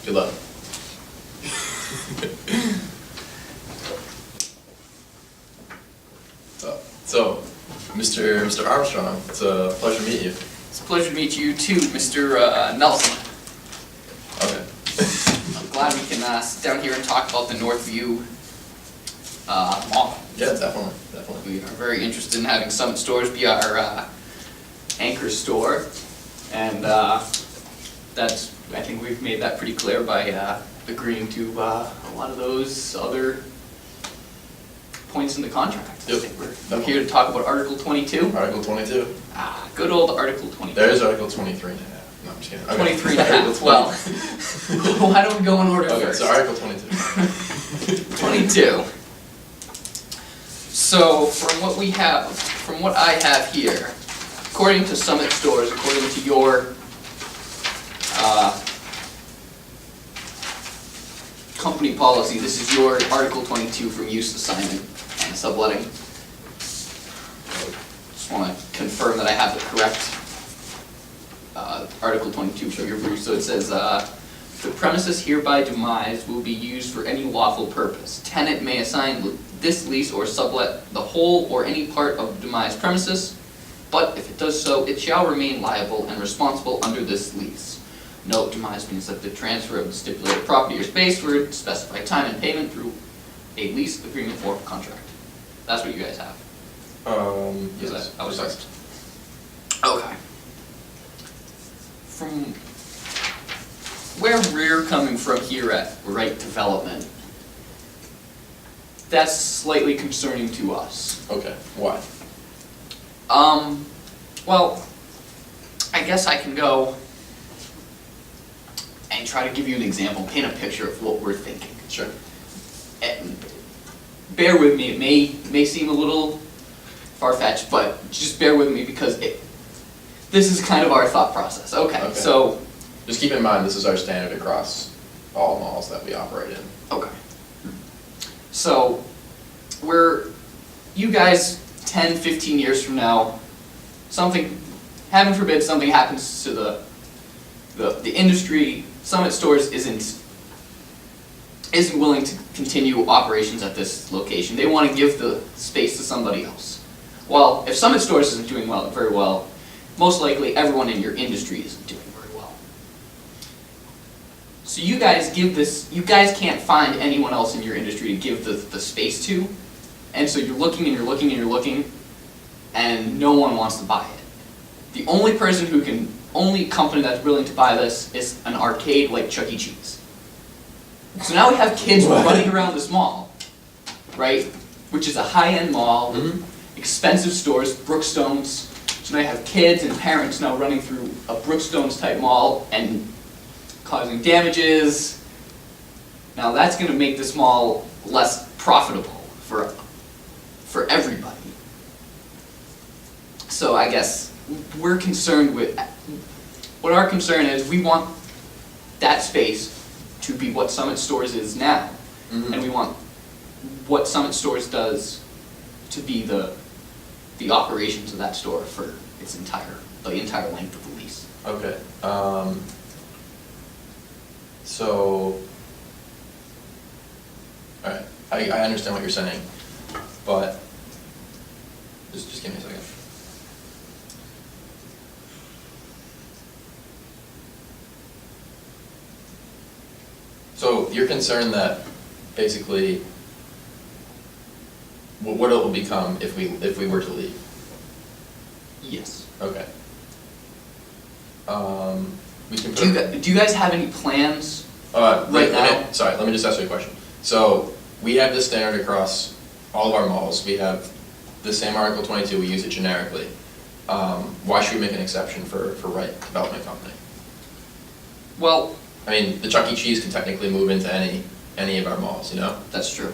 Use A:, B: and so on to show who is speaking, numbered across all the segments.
A: Good luck. So, Mr. Armstrong, it's a pleasure to meet you.
B: It's a pleasure to meet you too, Mr. Nelson.
A: Okay.
B: I'm glad we can sit down here and talk about the Northview mall.
A: Yeah, definitely.
B: We are very interested in having Summit Stores be our anchor store, and that's, I think we've made that pretty clear by agreeing to a lot of those other points in the contract.
A: Yep.
B: I think we're here to talk about Article 22.
A: Article 22.
B: Good old Article 22.
A: There is Article 23 and a half. No, I'm just kidding. Okay.
B: 23 and a half. Well, why don't we go in order
A: Okay,
B: first?
A: so Article 22.
B: 22. So from what I have here, according to Summit Stores, according to your company policy, this is your Article 22 from use assignment and subletting. Just want to confirm that I have the correct Article 22 from your brief. So it says, the premises hereby demised will be used for any lawful purpose. Tenant may assign this lease or sublet the whole or any part of the demised premises, but if it does so, it shall remain liable and responsible under this lease. Note, demise means that the transfer of the stipulated property or space for specified time and payment through a lease agreement or contract. That's what you guys have.
A: Yes.
B: I was right. Okay. From where we're coming from here at Right Development, that's slightly concerning to us.
A: Okay, why?
B: Well, I guess I can go and try to give you an example, paint a picture of what we're thinking.
A: Sure.
B: And bear with me, it may seem a little far-fetched, but just bear with me because this is kind of our thought process. Okay, so...
A: Just keep in mind, this is our standard across all malls that we operate in.
B: Okay. So, you guys, 10, 15 years from now, something, heaven forbid, something happens to the industry. Summit Stores isn't willing to continue operations at this location. They want to give the space to somebody else. Well, if Summit Stores isn't doing very well, most likely everyone in your industry isn't doing very well. So you guys can't find anyone else in your industry to give the space to, and so you're looking and you're looking and you're looking, and no one wants to buy it. The only only company that's willing to buy this is an arcade like Chuck E. Cheese. So now we have kids running around this mall, right? Which is a high-end mall, expensive stores, Brookstones. So now you have kids and parents now running through a Brookstones type mall and causing damages. Now that's going to make this mall less profitable for everybody. So I guess we're concerned with, what our concern is, we want that space to be what Summit Stores is now, and we want what Summit Stores does to be the operations of that store for the entire length of the lease.
A: Okay. So, all right, I understand what you're saying, but just give me a second. So you're concerned that basically what it will become if we were to leave?
B: Yes.
A: Okay. We can
B: Do you guys have any plans
A: right
B: now?
A: Sorry, let me just ask you a question. So we have this standard across all of our malls. We have the same Article 22. We use it generically. Why should we make an exception for Right Development Company?
B: Well,
A: I mean, the Chuck E. Cheese can technically move into any of our malls, you know?
B: that's true.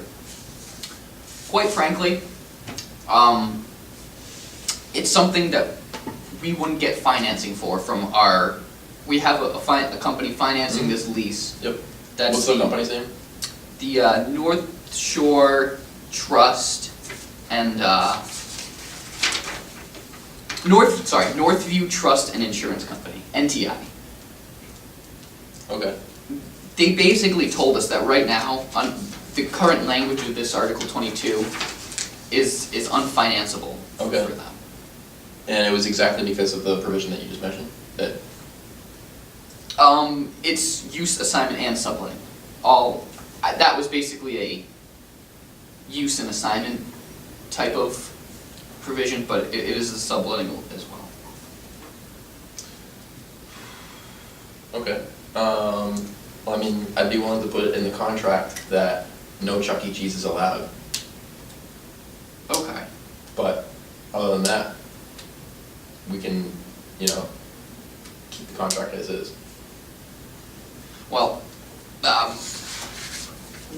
B: Quite frankly, it's something that we wouldn't get financing for from our. We have a company financing this lease.
A: Yep.
B: That's
A: What's the company's name?
B: The North Shore Trust and Northview Trust and Insurance Company, NTI.
A: Okay.
B: They basically told us that right now, on the current language of this Article 22 is unfinanceable
A: Okay.
B: for them.
A: And it was exactly because of the provision that you just mentioned, that,
B: It's use, assignment, and subletting. That was basically a use and assignment type of provision, but it is a subletting as well.
A: okay. Well, I mean, I'd be willing to put it in the contract that no Chuck E. Cheese is allowed,
B: Okay.
A: but other than that, we can, keep the contract as is.
B: Well,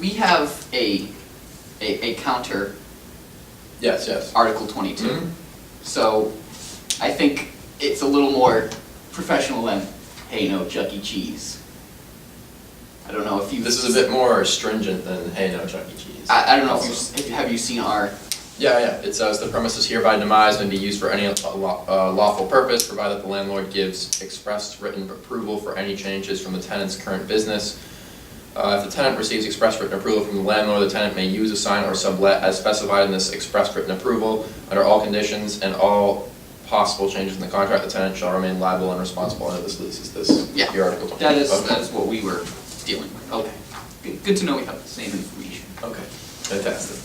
B: we have a counter
A: Yes, yes.
B: Article 22.
A: Mhm.
B: So I think it's a little more professional than, hey, no Chuck E. Cheese. I don't know if you.
A: This is a bit more stringent than, hey, no Chuck E. Cheese.
B: I don't know
A: Also.
B: have you seen our.
A: Yeah, it says the premises hereby demised may be used for any lawful purpose, provided that the landlord gives express written approval for any changes from the tenant's current business. If the tenant receives express written approval from the landlord, the tenant may use, assign, or sublet as specified in this express written approval. Under all conditions and all possible changes in the contract, the tenant shall remain liable and responsible under this lease. Is this
B: Yeah,
A: your Article 20?
B: that is
A: Okay.
B: what we were dealing with. Okay. Good to know we have the same information.
A: Okay, fantastic.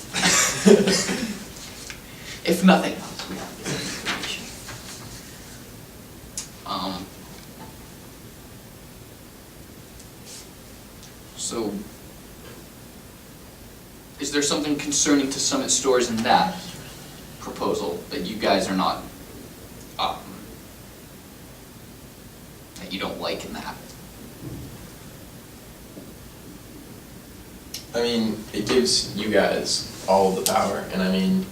B: If nothing else, we have the same information. So, is there something concerning to Summit Stores in that proposal that you guys are not, that you don't like in that?
A: I mean, it gives you guys all of the power, and I mean,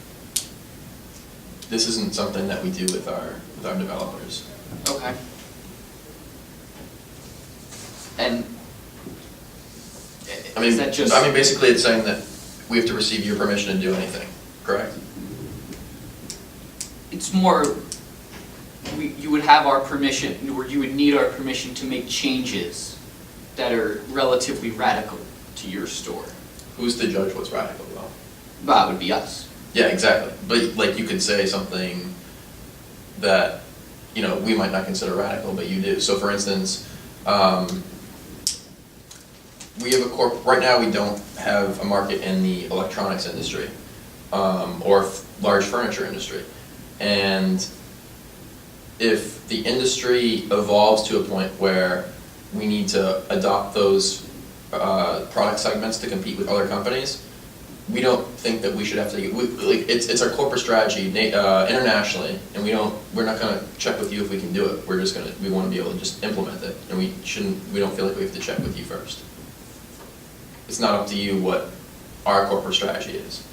A: this isn't something that we do with our developers.
B: Okay. And
A: I mean,
B: is that just?
A: basically it's saying that we have to receive your permission to do anything, correct?
B: It's more, you would have our permission, or you would need our permission to make changes that are relatively radical to your store.
A: Who's to judge what's radical though?
B: That would be us.
A: Yeah, exactly. But like you could say something that, we might not consider radical, but you do. So for instance, we have right now we don't have a market in the electronics industry, or large furniture industry. And if the industry evolves to a point where we need to adopt those product segments to compete with other companies, we don't think that we should have to, it's our corporate strategy internationally, and we're not gonna check with you if we can do it. We wanna be able to just implement it, and we don't feel like we have to check with you first. It's not up to you what our corporate strategy is.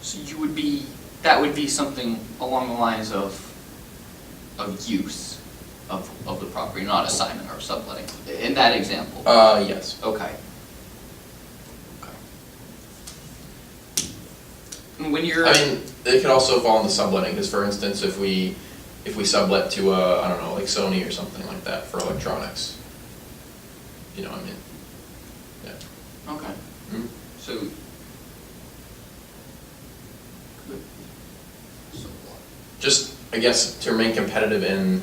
B: So that would be something along the lines of use of the property, not assignment or subletting, in that example.
A: Yes.
B: Okay. And when you're.
A: I mean, it could also fall into subletting, because for instance, if we sublet to I don't know, like Sony or something like that for electronics, you know what I mean? Yeah.
B: Okay.
A: Mhm.
B: So. So what?
A: Just, I guess, to remain competitive in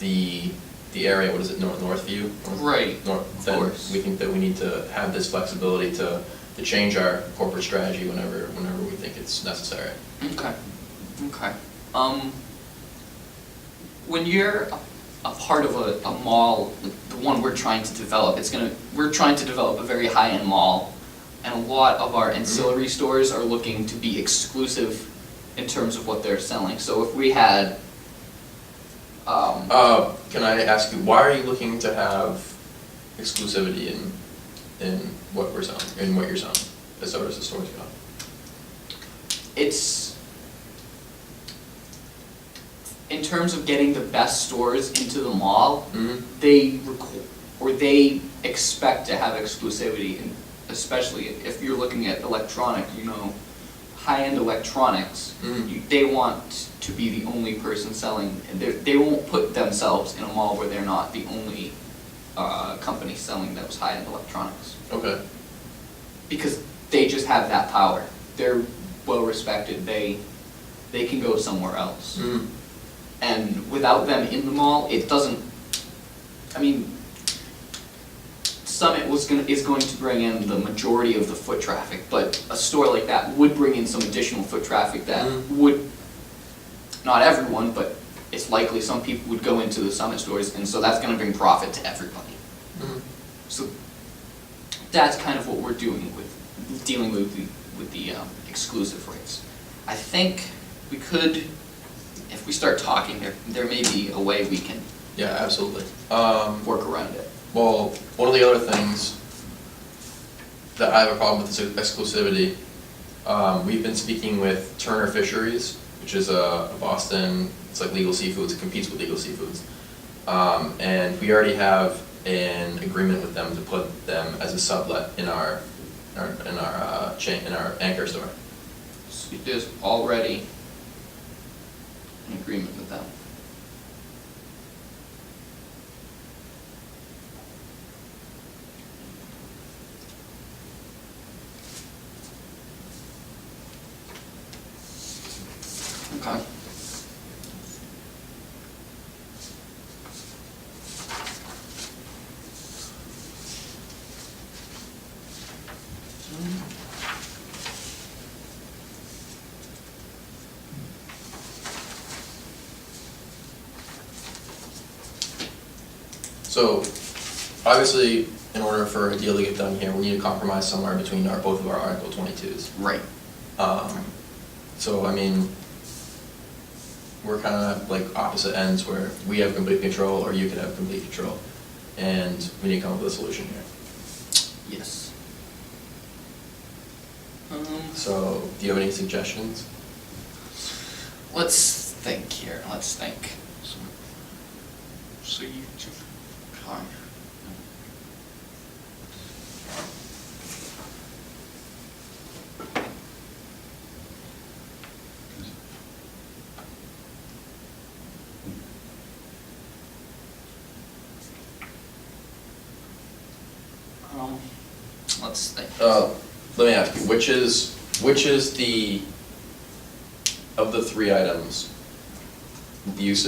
A: the area, what is it, Northview?
B: Right,
A: North,
B: of
A: then
B: course.
A: we think that we need to have this flexibility to change our corporate strategy whenever we think it's necessary.
B: Okay, okay. When you're a part of a mall, like the one we're trying to develop, we're trying to develop a very high-end mall, and a lot of our ancillary stores are looking to be exclusive in terms of what they're selling. So if we had,
A: Can I ask you, why are you looking to have exclusivity in what we're selling, in what you're selling, as far as the stores go?
B: it's, in terms of getting the best stores into the mall,
A: Mm-hmm.
B: they expect to have exclusivity, and especially if you're looking at electronic, high-end electronics,
A: Mhm.
B: they want to be the only person selling, and they won't put themselves in a mall where they're not the only company selling those high-end electronics.
A: Okay.
B: Because they just have that power. They're well-respected, they can go somewhere else.
A: Mm.
B: And without them in the mall, it doesn't, I mean, Summit is going to bring in the majority of the foot traffic, but a store like that would bring in some additional foot traffic that would, not everyone, but it's likely some people would go into the Summit stores, and so that's gonna bring profit to everybody.
A: Mm.
B: So that's kind of what we're doing with, dealing with the exclusive rates. I think we could, if we start talking, there may be a way we can
A: Yeah, absolutely.
B: work around it.
A: Well, one of the other things that I have a problem with is exclusivity. We've been speaking with Turner Fisheries, which is a Boston, it's like Legal Seafoods, it competes with Legal Seafoods. And we already have an agreement with them to put them as a sublet in our chain, in our anchor store.
B: So there's already an agreement with them. Okay.
A: So, obviously, in order for a deal to get done here, we need to compromise somewhere between both of our Article 22s.
B: Right.
A: So, I mean, we're kind of like opposite ends where we have complete control or you can have complete control. And we need to come up with a solution here.
B: Yes.
A: So, do you have any suggestions?
B: Let's think here, let's think. So you two, okay. Let's think.
A: Let me ask you, which is the, of the three items, use,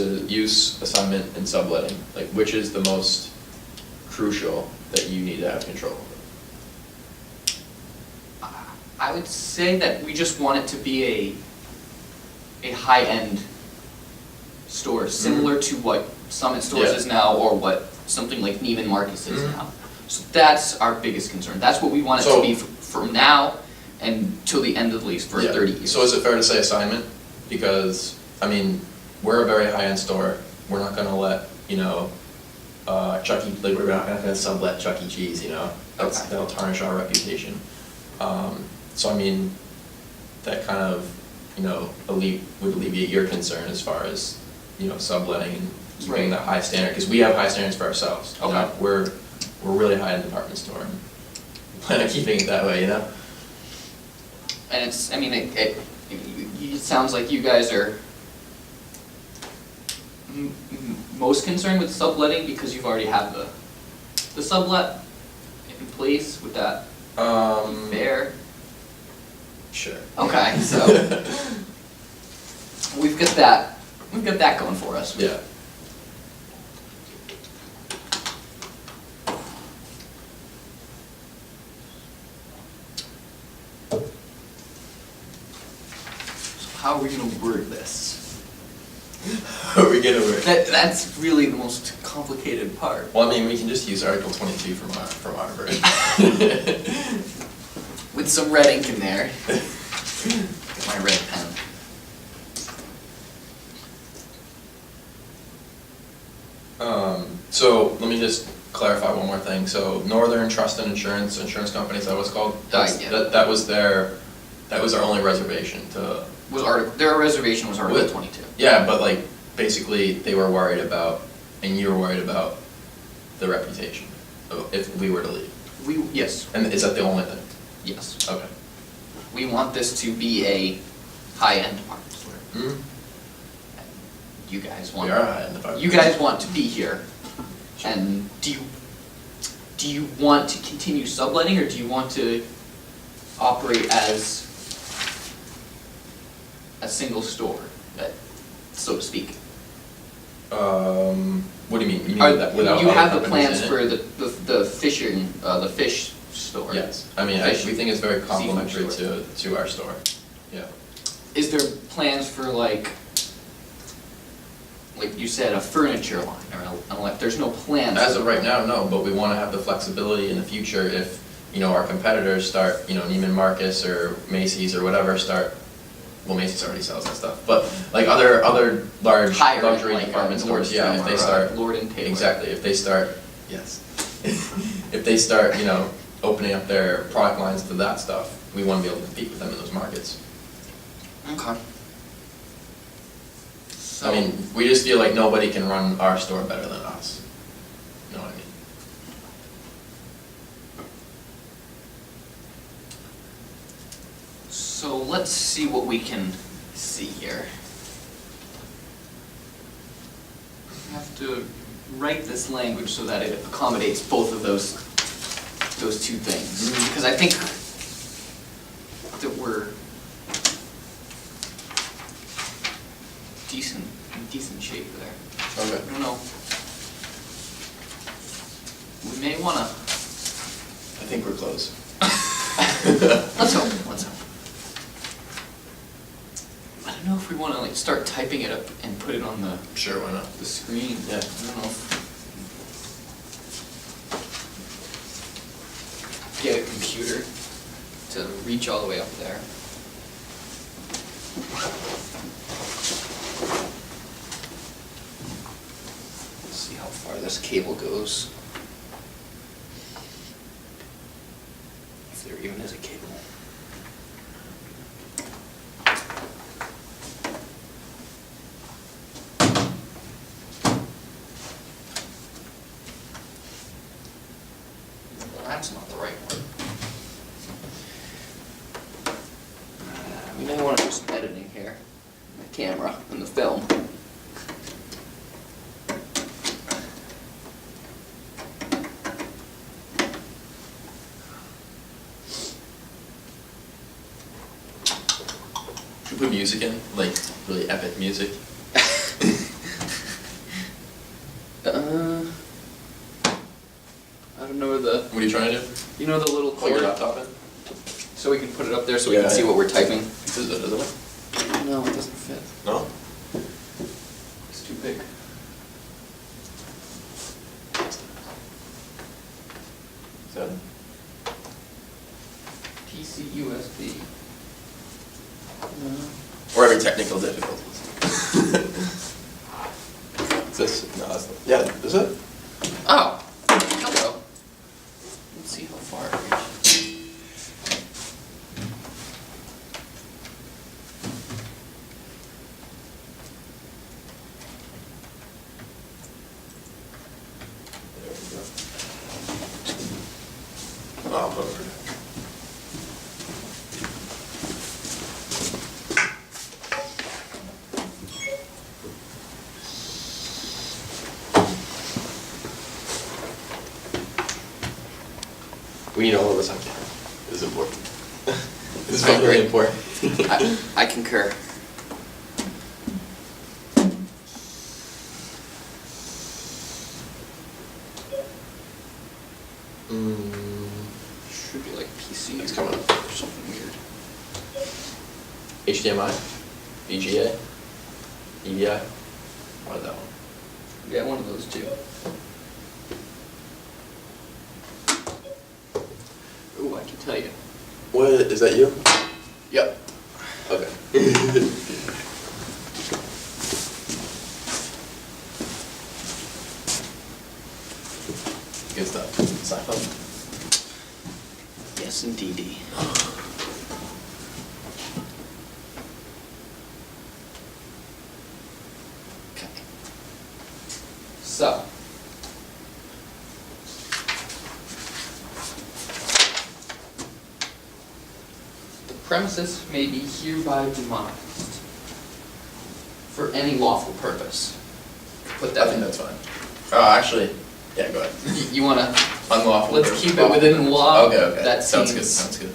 A: assignment, and subletting, like which is the most crucial that you need to have control over?
B: I would say that we just want it to be a high-end store, similar to what Summit Stores
A: Yeah.
B: is now, or what something like Neiman Marcus is now. So that's our biggest concern. That's what we want it
A: So-
B: to be from now and till the end of the lease for
A: Yeah.
B: 30 years.
A: So is it fair to say assignment? Because, I mean, we're a very high-end store, we're not gonna let, Chuck E., like, we're not gonna sublet Chuck E. Cheese, That's,
B: Okay.
A: that'll tarnish our reputation. So I mean, that kind of, would alleviate your concern as far as, subletting and keeping
B: Right.
A: that high standard, because we have high standards for ourselves.
B: Okay.
A: We're really high-end department store, and plan on keeping it that way,
B: And it's, I mean, it sounds like you guys are most concerned with subletting because you've already have the sublet in place with that fair.
A: Sure.
B: Okay, so we've got that going for us.
A: Yeah.
B: So how are we gonna word this?
A: How are we gonna work?
B: That's really the most complicated part.
A: Well, I mean, we can just use Article 22 from our version.
B: With some red ink in there. Get my red pen.
A: So let me just clarify one more thing. So Northern Trust and Insurance Company, is that what it's called?
B: Yeah.
A: That was our only reservation to.
B: Their reservation was Article
A: What?
B: 22.
A: Yeah, but like, basically, they were worried about, and you were worried about the reputation, if we were to leave.
B: Yes,
A: And is that the only thing?
B: yes.
A: Okay.
B: We want this to be a high-end department store.
A: Hmm?
B: You guys
A: We
B: want.
A: are a high-end department.
B: You guys want to be here, and do you do you want to continue subletting, or do you want to operate as a single store, so to speak?
A: What do you mean? You mean
B: Are,
A: without
B: you
A: other
B: have the
A: companies
B: plans
A: in
B: for
A: it?
B: the fishing, the fish store?
A: Yes, I mean,
B: Fish-
A: we think it's very
B: seafood
A: complementary
B: store.
A: to our store, yeah.
B: Is there plans for like you said, a furniture line, or there's no plans?
A: As of right now, no, but we wanna have the flexibility in the future if, you know, our competitors start, you know, Neiman Marcus or Macy's or whatever start, well, Macy's already sells that stuff, but like other large
B: Higher end,
A: luxury
B: like,
A: department stores, yeah, if
B: Nordstrom
A: they
B: or,
A: start.
B: Lord and Taylor.
A: Exactly, if they start, yes. If they start, you know, opening up their product lines to that stuff, we wanna be able to compete with them in those markets.
B: Okay.
A: I mean, we just feel like nobody can run our store better than us. You know what I mean?
B: So let's see what we can see here. I have to write this language so that it accommodates both of those two things.
A: Mhm.
B: Because I think that we're in decent shape there.
A: Okay.
B: I don't know. We may wanna,
A: I think we're close.
B: let's hope. I don't know if we wanna start typing it up and put it on the
A: Sure, why not?
B: screen.
A: Yeah.
B: I don't know. Get a computer to reach all the way up there. Let's see how far this cable goes. If there even is a cable. Well, that's not the right one. We may want to do some editing here. The camera and the film.
A: Should we put music in? Like, really epic music?
B: I don't know where the,
A: What are you trying to do?
B: you know the little
A: Plug your
B: cord?
A: laptop in?
B: So we can put it up there so we can
A: Yeah.
B: see what we're typing.
A: Does it?
B: No, it doesn't fit.
A: No?
B: It's too big.
A: Is that?
B: PC USB. No.
A: Or every technical difficulties. Is this? No, that's not. Yeah, is it?
B: Oh, hello. Let's see how far it reaches.
A: There we go. Oh, I'll put it over there. We need all of this on camera. This is important. This is
B: I
A: really
B: agree.
A: important.
B: I concur. Should be like PC.
A: It's coming up.
B: Or something weird.
A: HDMI, VGA, EVI. What is that one?
B: Yeah, one of those two. Ooh, I can tell you.
A: What is that? You?
B: Yep.
A: Okay. Good stuff. Sci-fi.
B: Yes, indeedy. Okay. So. The premises may be hereby demised for any lawful purpose. Put
A: I
B: that
A: think
B: in.
A: that's fine. Actually, Yeah, go ahead.
B: You wanna,
A: Unlawful.
B: let's
A: purpose,
B: keep it
A: lawful
B: within
A: purpose.
B: law.
A: Okay, okay.
B: That
A: Sounds good,
B: seems-
A: sounds good.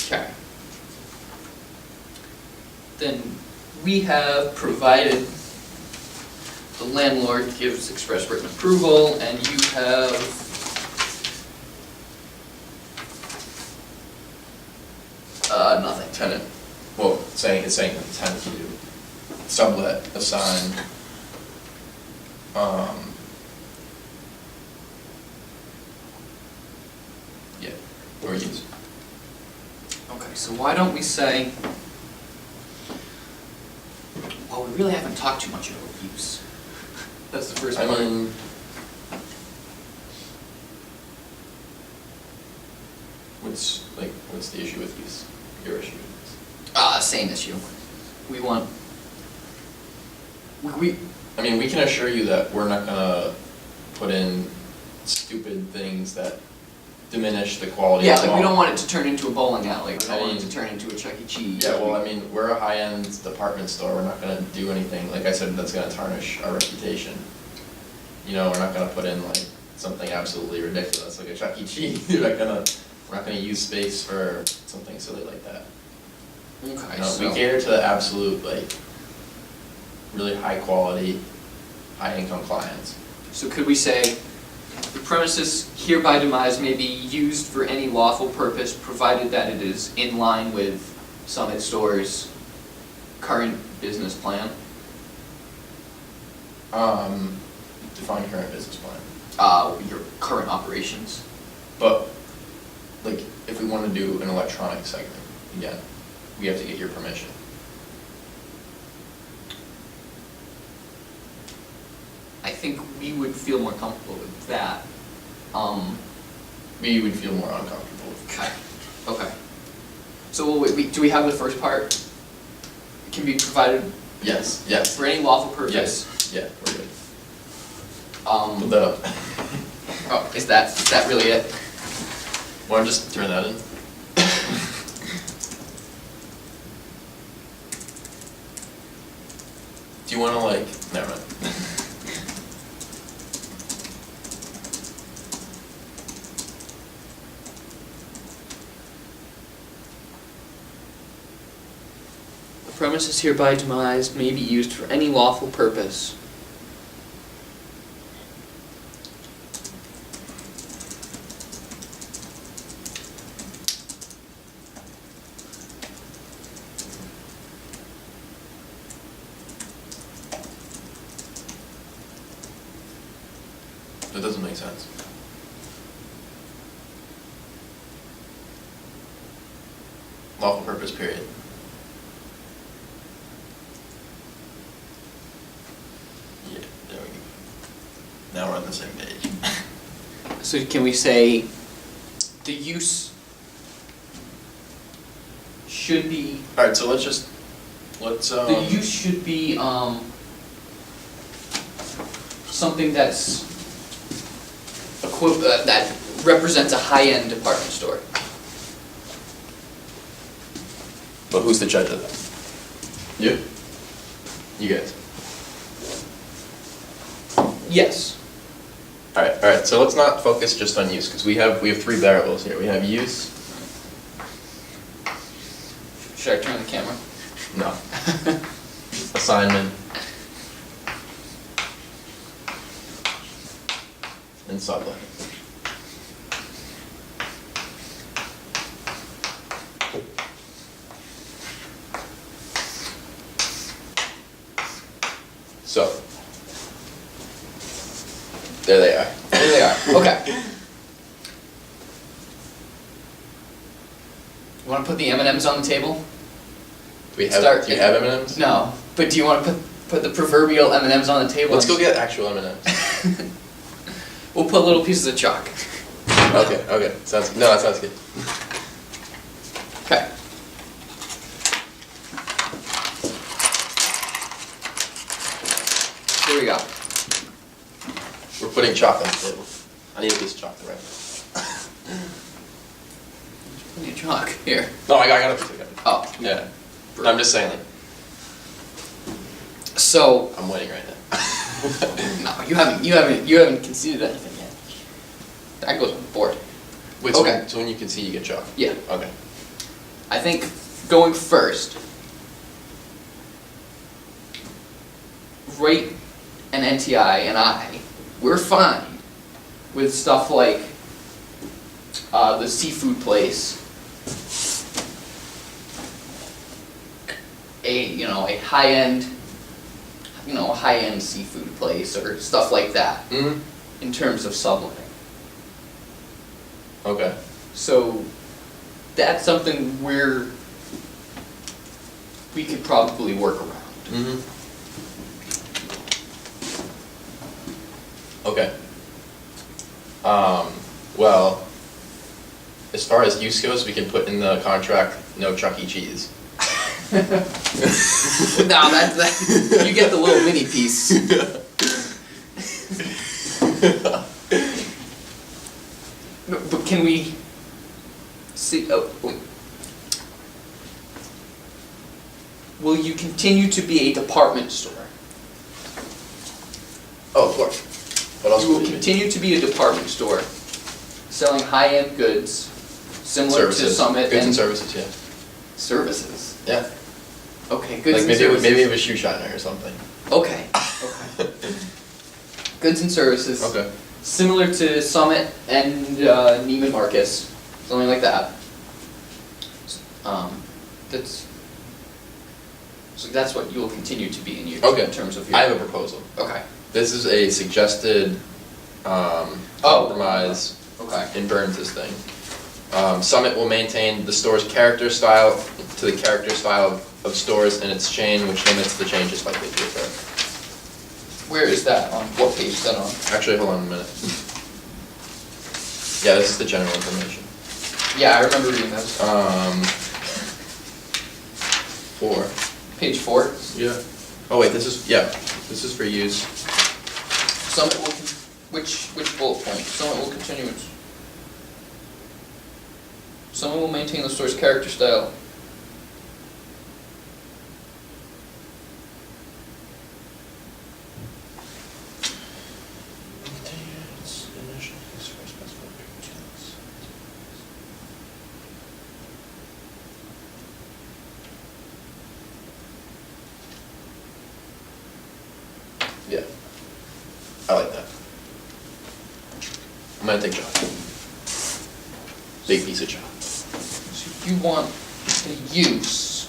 B: Okay. Then we have provided the landlord gives express written approval, and you have nothing.
A: Tenant, well, it's saying that the tenant can do sublet, assign, yeah, or use.
B: Okay, so why don't we say, well, we really haven't talked too much about use. That's the first
A: I
B: part.
A: mean, what's the issue with use? Your issue with
B: Same issue. We want, we,
A: I mean, we can assure you that we're not gonna put in stupid things that diminish the quality
B: yeah,
A: of the
B: like we don't
A: mall.
B: want it to turn into a bowling alley, we don't
A: I
B: want it
A: mean-
B: to turn into a Chuck E. Cheese.
A: Yeah, well, I mean, we're a high-end department store, we're not gonna do anything, like I said, that's gonna tarnish our reputation. You know, we're not gonna put in like something absolutely ridiculous, like a Chuck E. Cheese, we're not gonna use space for something silly like that.
B: Okay,
A: You know,
B: so.
A: we cater to the absolute, like, really high-quality, high-income clients.
B: So could we say, the premises hereby demised may be used for any lawful purpose, provided that it is in line with Summit Store's current business plan?
A: Define current business plan.
B: Your current operations?
A: But, like, if we wanna do an electronic segment, again, we have to get your permission.
B: I think we would feel more comfortable with that.
A: We would feel more uncomfortable with
B: Okay, okay. So do we have the first part? It can be provided
A: Yes, yes,
B: for any lawful purpose.
A: yes, yeah, we're good. Put
B: Um,
A: that up.
B: oh, is that really it?
A: Wanna just turn that in? Do you wanna like, never mind.
B: The premises hereby demised may be used for any lawful purpose.
A: That doesn't make sense. Lawful purpose, period. Yeah, there we go. Now we're on the same page.
B: So can we say the use should be,
A: Alright, so let's
B: the use should be, something that's that represents a high-end department store.
A: but who's the judge of that? You? You guys.
B: Yes.
A: Alright, so let's not focus just on use, because we have three variables here. We have use,
B: Should I turn the camera?
A: no. Assignment. And sublet. So, there they are.
B: There they are, okay. You wanna put the M&Ms on the table?
A: Do you
B: Start-
A: have M&Ms?
B: No, but do you wanna put the proverbial M&Ms on the table?
A: Let's go get actual M&Ms.
B: We'll put little pieces of chalk.
A: Okay, that sounds good.
B: Okay. Here we go.
A: We're putting chalk on the table. I need a piece of chalk to write.
B: Plenty of chalk here.
A: No, I got a piece of chalk.
B: Oh,
A: Yeah. I'm just saying, like,
B: so
A: I'm winning right now.
B: No, you haven't conceded anything yet. That goes on the board.
A: Wait,
B: Okay.
A: so when you concede, you get chalk?
B: Yeah.
A: Okay.
B: I think going first, Wright and NTI and we're fine with stuff like the seafood place, a high-end, a high-end seafood place or stuff like that
A: Mm-hmm.
B: in terms of subletting.
A: Okay.
B: So that's something we could probably work around.
A: Mm-hmm. Okay. Well, as far as use goes, we can put in the contract, no Chuck E. Cheese.
B: No, that you get the little mini piece. No, but can we see? Oh, wait. Will you continue to be a department store?
A: Oh, of course. What else
B: You will
A: would it be?
B: continue to be a department store, selling high-end goods, similar to
A: Services.
B: Summit
A: Goods and
B: and
A: services, yeah.
B: services.
A: Yeah.
B: Okay, goods
A: Like
B: and
A: maybe
B: services.
A: maybe have a shoe shiner or something.
B: Okay. Goods and services.
A: Okay.
B: Similar to Summit and Neiman Marcus, something like that. That's what you will continue to be
A: Okay.
B: in terms of your.
A: I have a proposal.
B: Okay.
A: This is a suggested compromise
B: Okay.
A: in Burns' thing. Summit will maintain the store's character style to the character style of stores in its chain, which limits the changes likely to occur.
B: Where is that on? What page is that on?
A: Actually, hold on a minute. Yeah, this is the general information.
B: Yeah, I remember reading this.
A: 4.
B: Page 4.
A: Yeah. Oh wait, this is for use.
B: Summit will which bullet point? Summit will continue its. Summit will maintain the store's character style.
A: Yeah. I like that. I'm gonna take chalk. Big piece of chalk.
B: So you want the use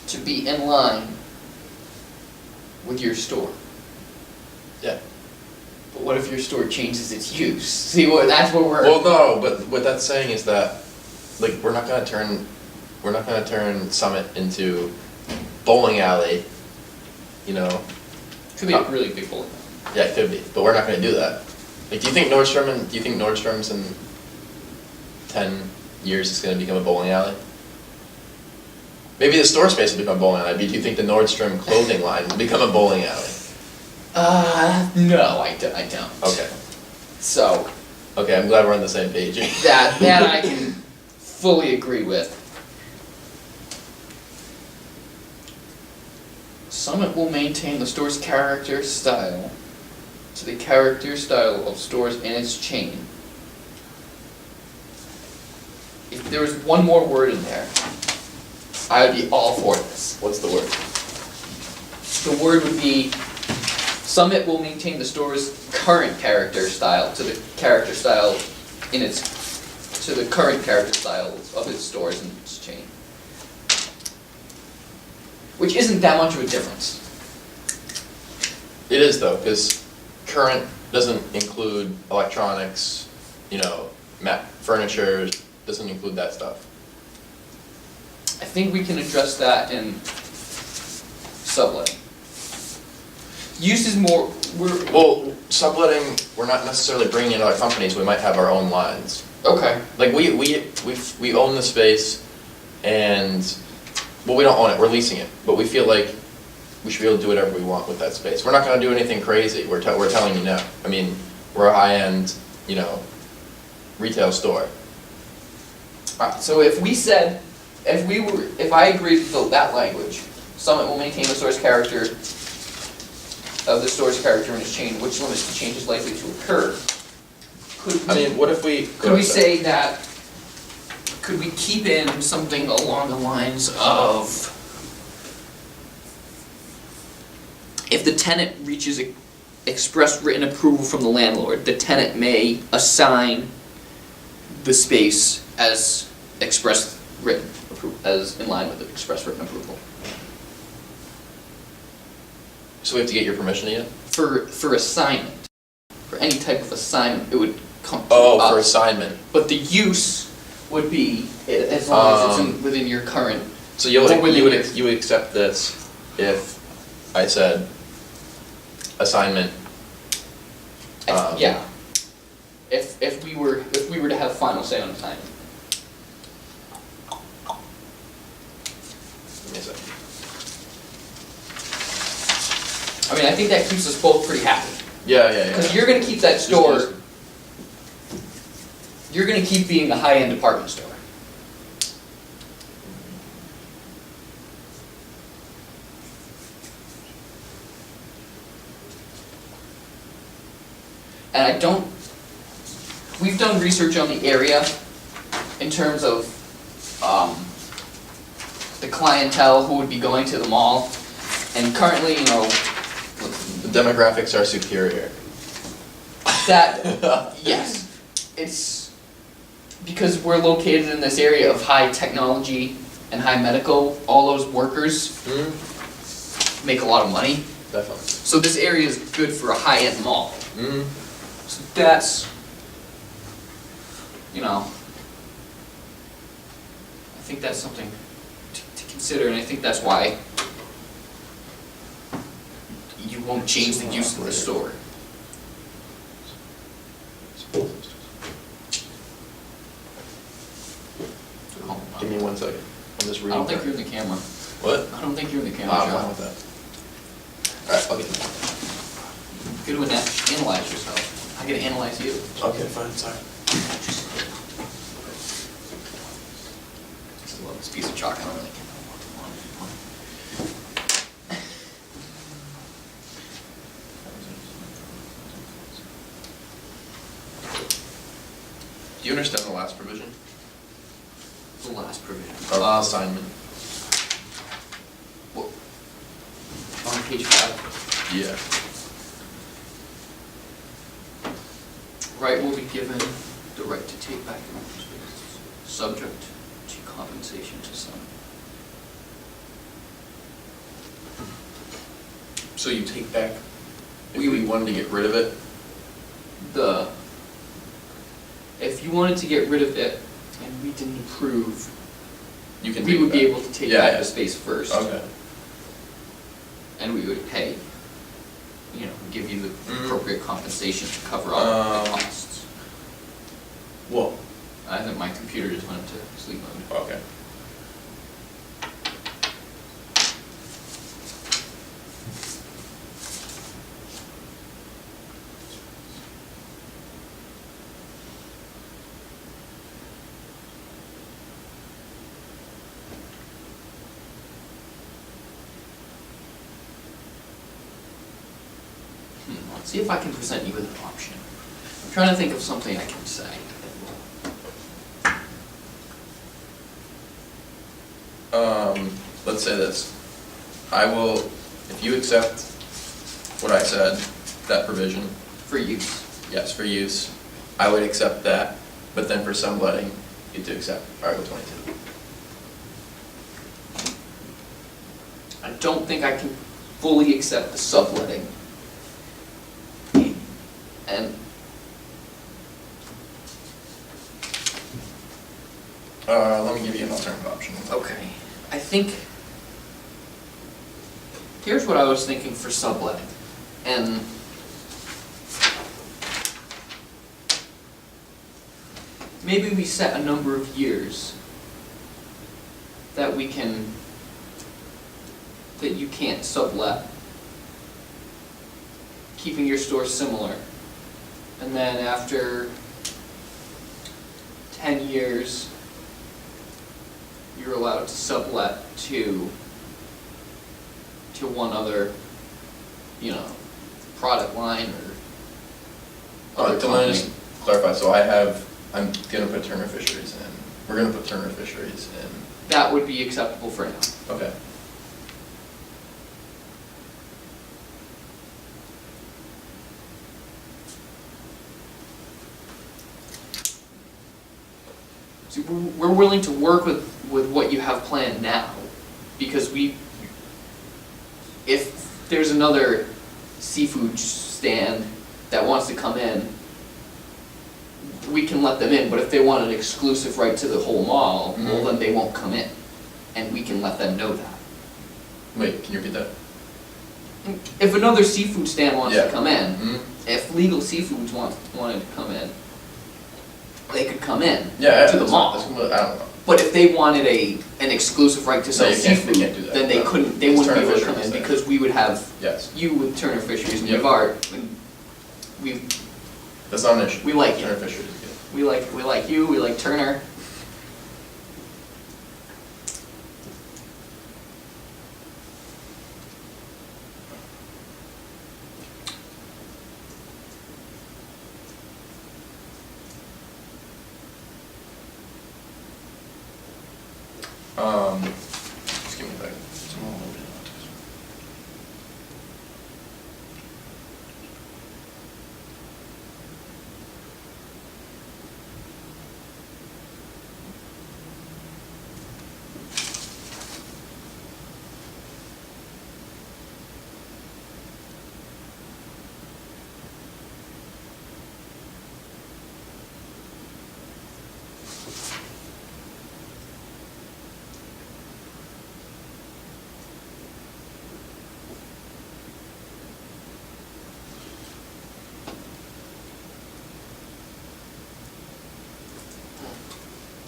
B: to be in line with your store.
A: Yeah.
B: But what if your store changes its use? See, that's where we're.
A: Well, no, but what that's saying is that, like, we're not gonna turn Summit into bowling alley, you know?
B: Could be a really big bullet.
A: Yeah, it could be, but we're not gonna do that. Like, do you think Nordstrom's in 10 years is gonna become a bowling alley? Maybe the store space will become a bowling alley, but do you think the Nordstrom clothing line will become a bowling alley?
B: No, I don't.
A: Okay.
B: So,
A: Okay, I'm glad we're on the same page.
B: that I can fully agree with. Summit will maintain the store's character style to the character style of stores in its chain. If there was one more word in there, I would be all for this.
A: What's the word?
B: The word would be, Summit will maintain the store's current character style to the character style to the current character style of its stores in its chain. Which isn't that much of a difference.
A: It is though, because current doesn't include electronics, you know, furniture, doesn't include that stuff.
B: I think we can address that in subletting. Use is more,
A: Well, subletting, we're not necessarily bringing in other companies, we might have our own lines.
B: okay.
A: Like, we own the space, and, well, we don't own it, we're leasing it, but we feel like we should be able to do whatever we want with that space. We're not gonna do anything crazy, we're telling you no. I mean, we're a high-end, you know, retail store.
B: Alright, so if we said, if I agreed with that language, Summit will maintain the store's character of the store's character in its chain, which limits the change is likely to occur.
A: I mean, what if we?
B: Could we say that, could we keep in something along the lines of, if the tenant reaches express written approval from the landlord, the tenant may assign the space as express written approval, as in line with the express written approval.
A: So we have to get your permission again?
B: For assignment, for any type of assignment, it would come to
A: Oh, for
B: us.
A: assignment.
B: But the use would be, as long as it's within your current.
A: So you
B: Or within your-
A: would accept this if I said assignment?
B: Yeah. If we were to have final say on assignment.
A: Give me a second.
B: I mean, I think that keeps us both pretty happy.
A: Yeah.
B: Because you're gonna keep that store, you're gonna keep being the high-end department store. And I don't, we've done research on the area in terms of, the clientele who would be going to the mall. And currently, you know,
A: The demographics are superior.
B: that, yes, it's because we're located in this area of high technology and high medical, all those workers make a lot of money.
A: Definitely.
B: So this area is good for a high-end mall.
A: Mm.
B: So that's, you know, I think that's something to consider, and I think that's why you won't change the use of the store.
A: Give me 1 second. I'm just
B: I
A: reading.
B: don't think you're in the camera.
A: What?
B: I don't think you're in the camera,
A: I'm
B: John.
A: fine with that. Alright, I'll get that.
B: Good to analyze yourself. I gotta analyze you.
A: Okay, fine, sorry.
B: Just love this piece of chalk. I don't really care.
A: Do you understand the last provision?
B: The last provision.
A: Of assignment.
B: What? On page 5.
A: Yeah.
B: Right will be given the right to take back your own space, subject to compensation to some.
A: So you take back, if we wanted to get rid of it?
B: If you wanted to get rid of it and we didn't approve,
A: You can
B: we
A: take
B: would
A: it
B: be
A: back.
B: able to take
A: Yeah,
B: back
A: yeah.
B: the space first.
A: Okay.
B: And we would pay, you know, give you the
A: Mhm.
B: appropriate compensation to cover all the
A: Um,
B: costs.
A: Well,
B: I think my computer just went into sleep mode.
A: okay.
B: Let's see if I can present you with an option. I'm trying to think of something I can say.
A: Let's say this. I will, if you accept what I said, that provision,
B: For use.
A: yes, for use, I would accept that, but then for subletting, you have to accept Article 22.
B: I don't think I can fully accept the subletting. And
A: Let me give you an alternative option.
B: okay, I think, here's what I was thinking for subletting. And maybe we set a number of years that we can, that you can't sublet, keeping your store similar. And then after 10 years, you're allowed to sublet to one other, you know, product line or other
A: To let me
B: company.
A: just clarify, so I'm gonna put Turner Fisheries in, we're gonna put Turner Fisheries in,
B: That would be acceptable for now.
A: okay.
B: See, we're willing to work with what you have planned now, because if there's another seafood stand that wants to come in, we can let them in, but if they want an exclusive right to the whole mall, well, then they won't come in, and we can let them know that.
A: Wait, can you repeat that?
B: If another seafood stand wants to
A: Yeah.
B: come in,
A: Mhm.
B: if Legal Seafoods wanted to come in, they could come in
A: Yeah,
B: to the
A: that's
B: mall.
A: I don't know.
B: But if they wanted an exclusive right to sell
A: No, you can't- they
B: seafood,
A: can't do that.
B: then they
A: No.
B: couldn't, they
A: It's
B: wouldn't be
A: Turner
B: able to come in
A: Fisheries then.
B: because we would have
A: Yes,
B: you with Turner Fisheries and
A: Yep.
B: Brevard, and we
A: that's not an issue.
B: We like it.
A: Turner Fisheries is good.
B: we like you, we like Turner.
A: Just give me a second. Small little bit.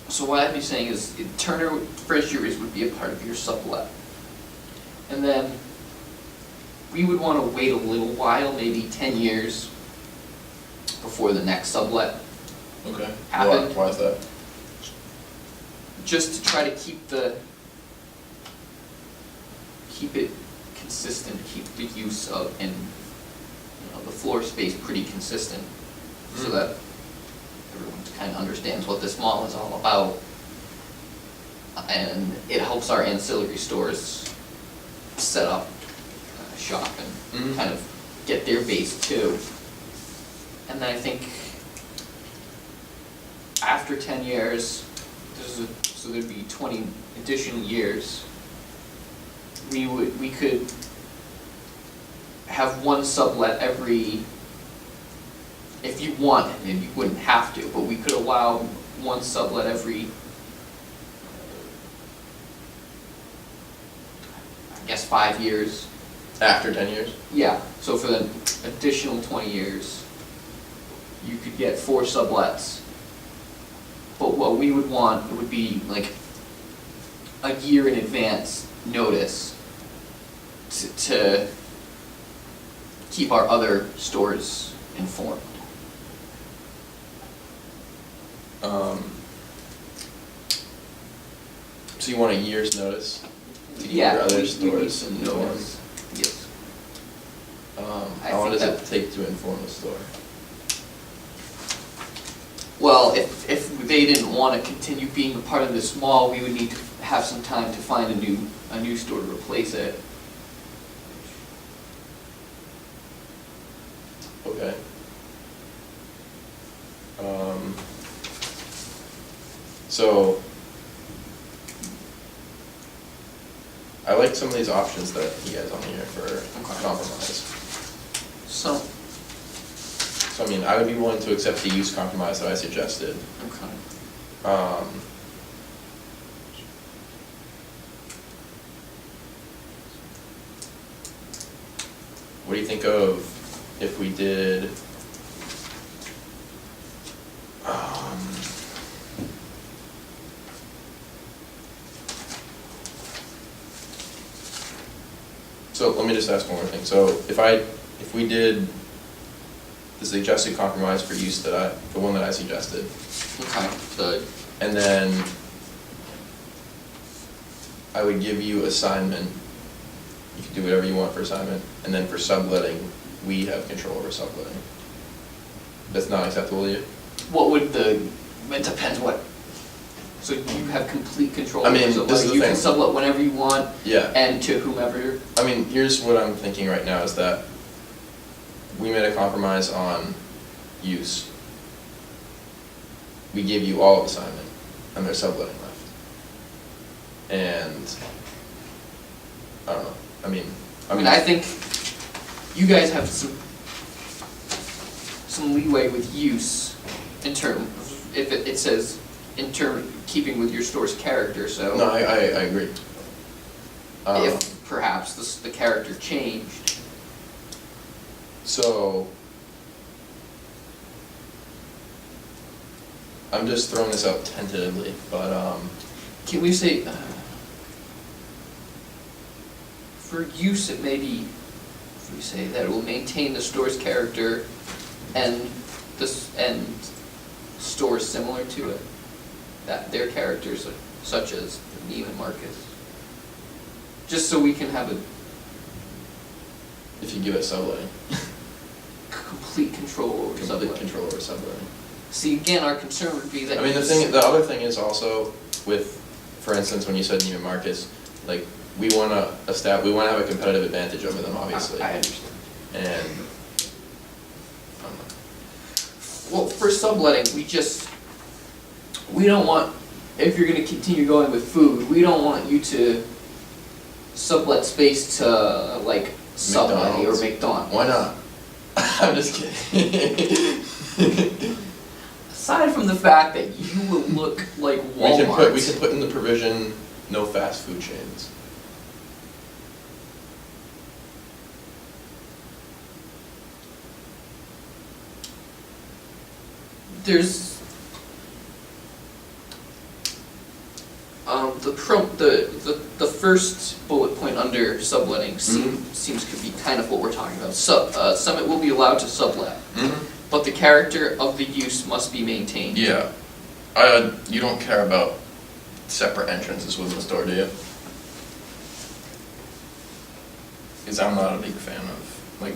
B: So what I'd be saying is Turner Fisheries would be a part of your sublet. And then we would want to wait a little while, maybe 10 years before the next sublet,
A: Okay.
B: Happened.
A: Why is that?
B: just to try to keep it consistent, keep the use of and the floor space pretty consistent, so that everyone kind of understands what this mall is all about. And it helps our ancillary stores set up shop and
A: Mhm.
B: kind of get their base too. And then I think after 10 years, so there'd be 20 additional years, we could have one sublet every, if you wanted, and you wouldn't have to, but we could allow one sublet every, I guess 5 years.
A: After 10 years?
B: Yeah, so for the additional 20 years, you could get 4 sublets. But what we would want would be like a year in advance notice to keep our other stores informed.
A: So you want a year's notice to keep
B: Yeah,
A: your other
B: we need
A: stores
B: some
A: informed?
B: notice. Yes. I
A: How long
B: think
A: does it
B: that-
A: take to inform the store?
B: Well, if they didn't want to continue being a part of this mall, we would need to have some time to find a new store to replace it.
A: Okay. So, I like some of these options that he has on here for compromise.
B: So,
A: So I mean, I would be willing to accept the use compromise that I suggested.
B: okay.
A: What do you think of if we did, so let me just ask one more thing. So if we did the suggested compromise for use the one that I suggested,
B: Okay,
A: and then I would give you assignment, you can do whatever you want for assignment, and then for subletting, we have control over subletting. That's not acceptable to you?
B: What would it depends what, so you have complete control
A: I
B: over
A: mean, this is
B: subletting,
A: the
B: you can
A: thing.
B: sublet whenever you want
A: Yeah.
B: and to whomever.
A: I mean, here's what I'm thinking right now is that we made a compromise on use. We gave you all of assignment, and there's subletting left. And, I don't know, I mean,
B: I think you guys have some leeway with use in term, if it says in term, keeping with your store's character, so.
A: no, I agree.
B: If perhaps the character changed.
A: So, I'm just throwing this out tentatively, but,
B: Can we say, for use, it may be, if we say that it will maintain the store's character and and stores similar to it, that their characters such as Neiman Marcus. Just so we can have a
A: if you give it subletting,
B: complete control over
A: complete
B: subletting.
A: control over subletting.
B: See, again, our concern would be that.
A: I mean, the other thing is also with, for instance, when you said Neiman Marcus, like, we wanna have a competitive advantage over them, obviously.
B: I understand.
A: And, I don't know.
B: Well, for subletting, we don't want, if you're gonna continue going with food, we don't want you to sublet space to, like, Subway or
A: McDonald's.
B: McDonald's.
A: Why not? I'm just kidding.
B: Aside from the fact that you will look like Walmart.
A: We can put in the provision, no fast food chains.
B: There's the first bullet point under subletting seems to be kind of what we're talking about. Summit will be allowed to sublet, but the character of the use must be maintained.
A: Yeah. You don't care about separate entrances within the store, do you? Because I'm not a big fan of, like,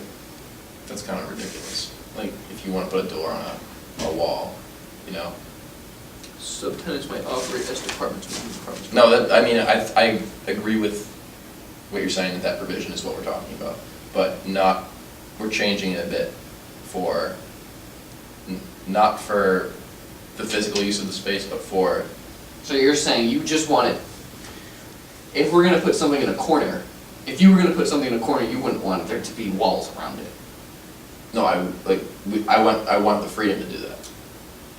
A: that's kind of ridiculous. Like, if you want to put a door on a wall, you know?
B: Subtenants might operate as departments within departments.
A: No, I agree with what you're saying, that provision is what we're talking about, but we're changing it a bit for, not for the physical use of the space, but for.
B: So you're saying you just want it, if we're gonna put something in a corner, if you were gonna put something in a corner, you wouldn't want there to be walls around it.
A: No, I want the freedom to do that.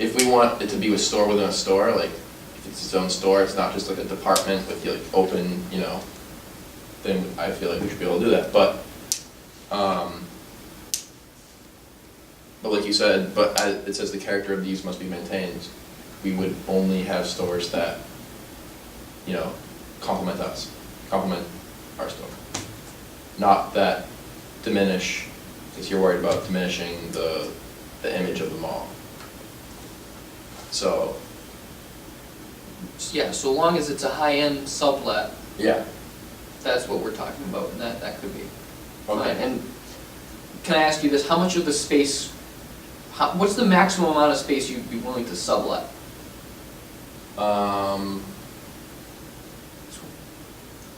A: If we want it to be a store within a store, like, if it's its own store, it's not just like a department with, like, open, you know, then I feel like we should be able to do that, but like you said, as it says the character of these must be maintained, we would only have stores that, you know, complement our store. Not that diminish, because you're worried about diminishing the image of the mall. So.
B: Yeah, so long as it's a high-end sublet,
A: Yeah.
B: that's what we're talking about, and that could be fine.
A: Okay.
B: And can I ask you this, how much of the space, what's the maximum amount of space you'd be willing to sublet?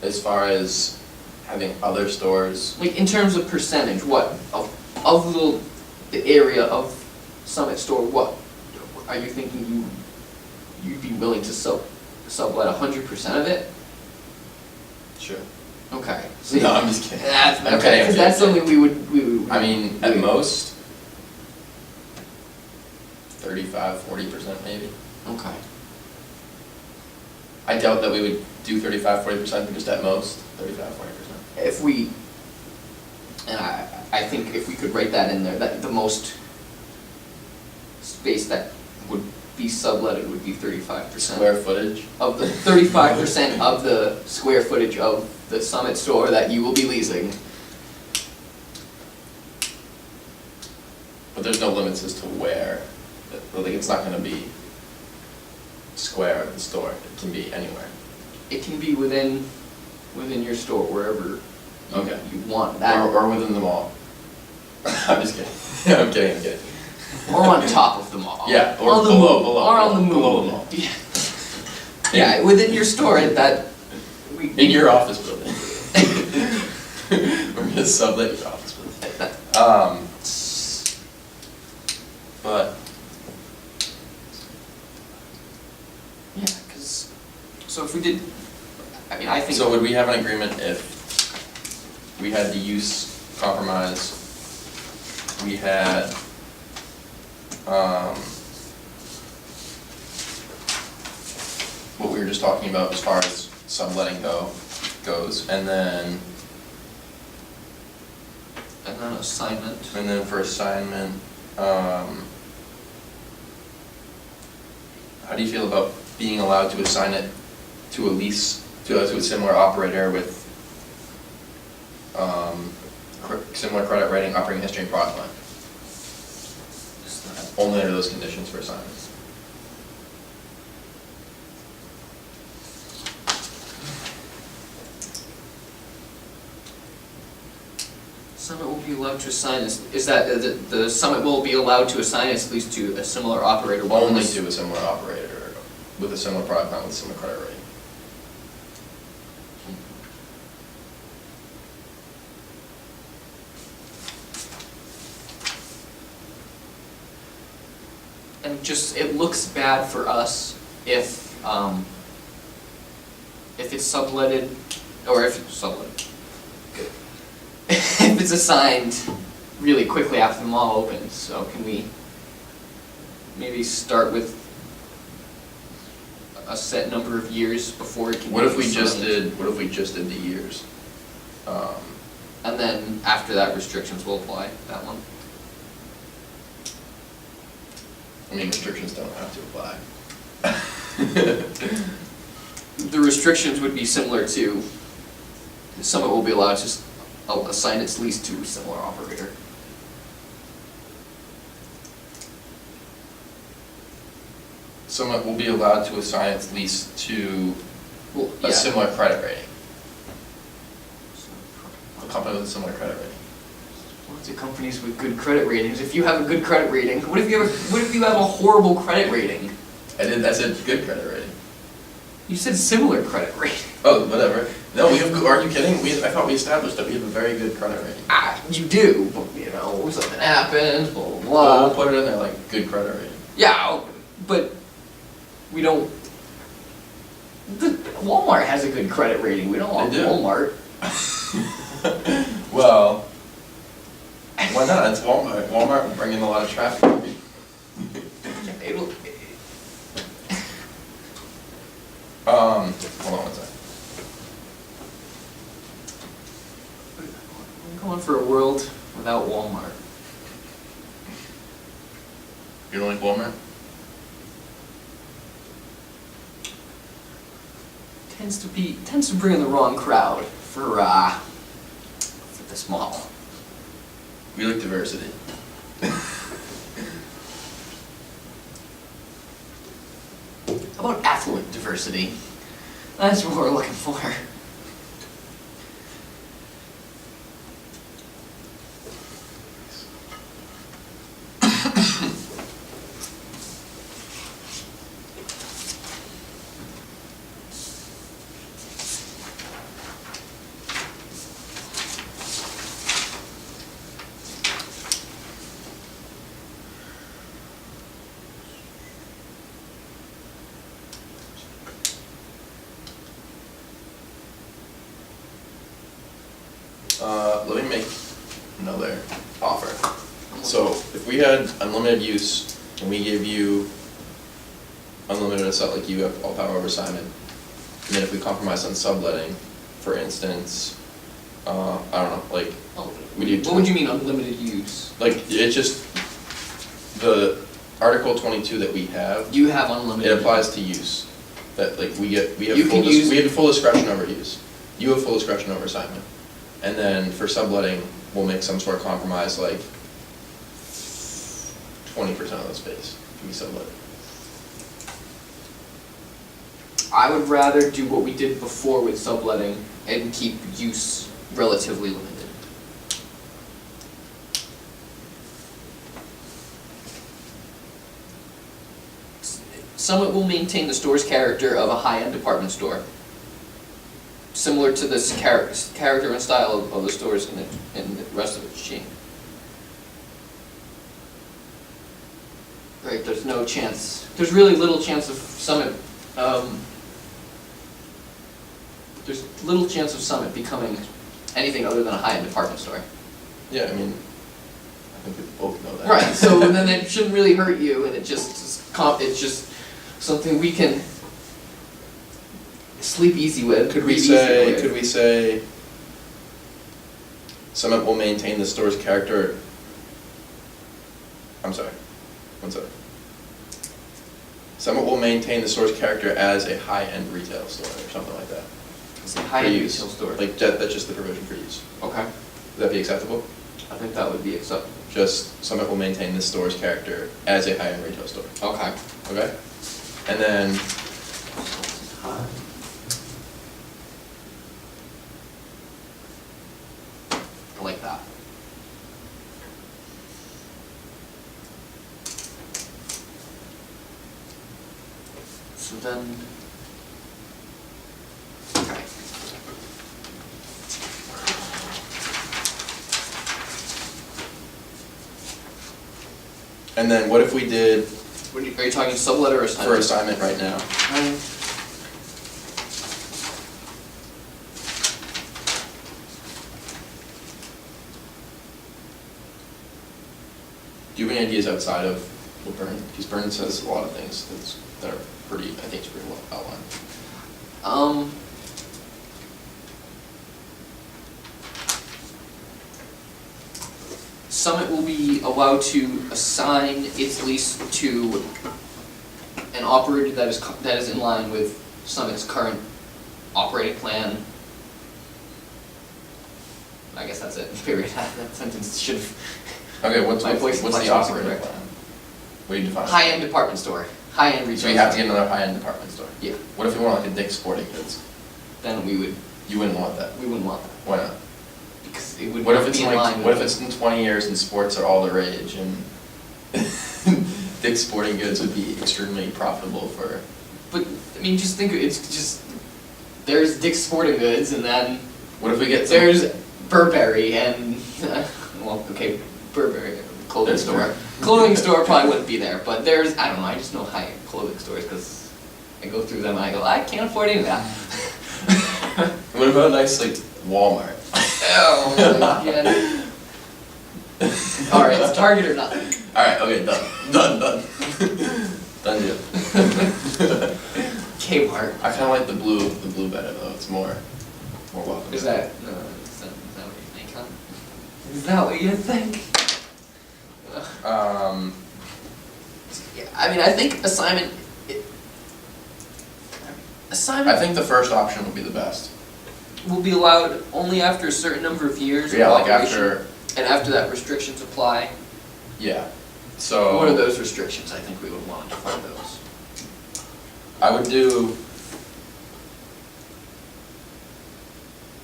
A: As far as having other stores,
B: Like, in terms of percentage, what, of the area of Summit Store, what, are you thinking you'd be willing to sublet 100% of it?
A: sure.
B: Okay.
A: No, I'm just kidding.
B: That's,
A: I'm
B: okay,
A: kidding,
B: because
A: I'm
B: that's
A: kidding.
B: something we would.
A: I mean, at most, 35–40% maybe.
B: Okay.
A: I doubt that we would do 35–40%, but just at most, 35–40%.
B: If we, and I think if we could write that in there, that the most space that would be subletted would be 35%.
A: Square footage?
B: Of the 35% of the square footage of the Summit Store that you will be leasing.
A: But there's no limits as to where, like, it's not gonna be square of the store, it can be anywhere.
B: It can be within your store, wherever
A: Okay.
B: you want that.
A: Or within the mall. I'm just kidding. I'm kidding.
B: Or on top of the mall.
A: Yeah, or
B: on the
A: below,
B: moon,
A: below,
B: or on the moon.
A: below the mall.
B: Yeah. Yeah, within your store, that we.
A: In your office building. We're gonna sublet your office building. But,
B: Yeah, because, so if we did, I mean, I think.
A: so would we have an agreement if we had the use compromise, we had, what we were just talking about as far as subletting goes, and then
B: Assignment.
A: for assignment, how do you feel about being allowed to assign it to a lease, to a similar operator with, similar credit rating, operating history, and product line? Only under those conditions for assignments.
B: Summit will be allowed to assign, is that, the Summit will be allowed to assign its lease to a similar operator?
A: Only to a similar operator with a similar product line with a similar credit rating.
B: And just, it looks bad for us if it's subletted, or if it's subletted. Good. If it's assigned really quickly after the mall opens, so can we maybe start with a set number of years before it can be
A: What if we
B: assigned?
A: just did the years?
B: And then after that, restrictions will apply, that one?
A: I mean, restrictions don't have to apply.
B: The restrictions would be similar to, Summit will be allowed to assign its lease to a similar operator.
A: Summit will be allowed to assign its lease to
B: Well,
A: a
B: yeah.
A: similar credit rating, a company with a similar credit rating.
B: Lots of companies with good credit ratings. If you have a good credit rating, what if you have a horrible credit rating?
A: I said good credit rating.
B: You said similar credit rating.
A: Oh, whatever. No, we have, are you kidding? I thought we established that we have a very good credit rating.
B: You do, but you know, something happens, blah, blah,
A: Well,
B: blah.
A: we'll put it in there like good credit rating.
B: Yeah, but we don't, Walmart has a good credit rating. We don't want
A: They do.
B: Walmart.
A: Well, why not? It's Walmart. Walmart will bring in a lot of traffic.
B: It'll,
A: Hold on one second.
B: I'm going for a world without Walmart.
A: You don't like Walmart?
B: Tends to bring in the wrong crowd for this mall.
A: We like diversity.
B: How about affluent diversity? That's what we're looking for.
A: Let me make another offer. So if we had unlimited use and we gave you unlimited asset, like you have all power over assignment, and then if we compromise on subletting, for instance, I don't know, like, we do.
B: What would you mean unlimited use?
A: Like, it's just, the Article 22 that we have,
B: You have unlimited.
A: it applies to use. That, like, we have
B: You can use-
A: we have full discretion over use. You have full discretion over assignment. And then for subletting, we'll make some sort of compromise, like 20% of the space can be subletted.
B: I would rather do what we did before with subletting and keep use relatively limited. Summit will maintain the store's character of a high-end department store, similar to this character and style of the stores in the rest of its chain. Right, there's no chance, there's really little chance of Summit, there's little chance of Summit becoming anything other than a high-end department store.
A: Yeah, I mean, I think we both know that.
B: Right, so then it shouldn't really hurt you, and it's just something we can sleep easy with.
A: Could we say Summit will maintain the store's character? I'm sorry, one second. Summit will maintain the store's character as a high-end retail store, or something like that.
B: It's a high-end
A: For use.
B: retail store.
A: Like, that's just the provision for use.
B: Okay,
A: Would that be acceptable?
B: I think that would be acceptable.
A: Just Summit will maintain the store's character as a high-end retail store,
B: Okay.
A: okay? And then,
B: I like that. So then, okay.
A: and then what if we did,
B: Are you talking subletter or assignment?
A: for assignment right now, do you have any ideas outside of what Byrne, because Byrne says a lot of things that are pretty, I think it's pretty well outlined.
B: Summit will be allowed to assign its lease to an operator that is in line with Summit's current operating plan. I guess that's it, period. That sentence should have.
A: Okay, what's
B: My voice
A: the
B: inflection
A: operating
B: wasn't
A: plan? What do you define?
B: High-end department store, high-end retail.
A: So we have to get another high-end department store?
B: Yeah,
A: What if we want like a Dick's Sporting Goods?
B: then we
A: You wouldn't want that.
B: wouldn't want that,
A: Why not?
B: because it would
A: What if it's
B: be in
A: like,
B: line with.
A: what if it's in 20 years and sports are all the rage and Dick's Sporting Goods would be extremely profitable for,
B: But, I mean, just think, it's just, there's Dick's Sporting Goods, and then
A: what if we get some?
B: there's Burberry, and, well, okay, Burberry, clothing
A: That's
B: store.
A: fair.
B: Clothing store probably wouldn't be there, but there's, I don't know, I just know high-end clothing stores, because I go through them and I go, I can't afford any of that.
A: What about a nice like Walmart?
B: Oh, my God. Alright, it's Target or nothing.
A: Alright, okay, done. Done deal.
B: Kmart.
A: I kinda like the blue better though, it's more welcome.
B: Is that what you think, huh? Is that what you think? Yeah, I mean, I think assignment. Assignment
A: I think the first option would be the best.
B: will be allowed only after a certain number of years
A: Yeah,
B: of
A: like
B: operation,
A: after,
B: and after that restrictions apply.
A: yeah, so.
B: What are those restrictions? I think we would want to define those.
A: I would do,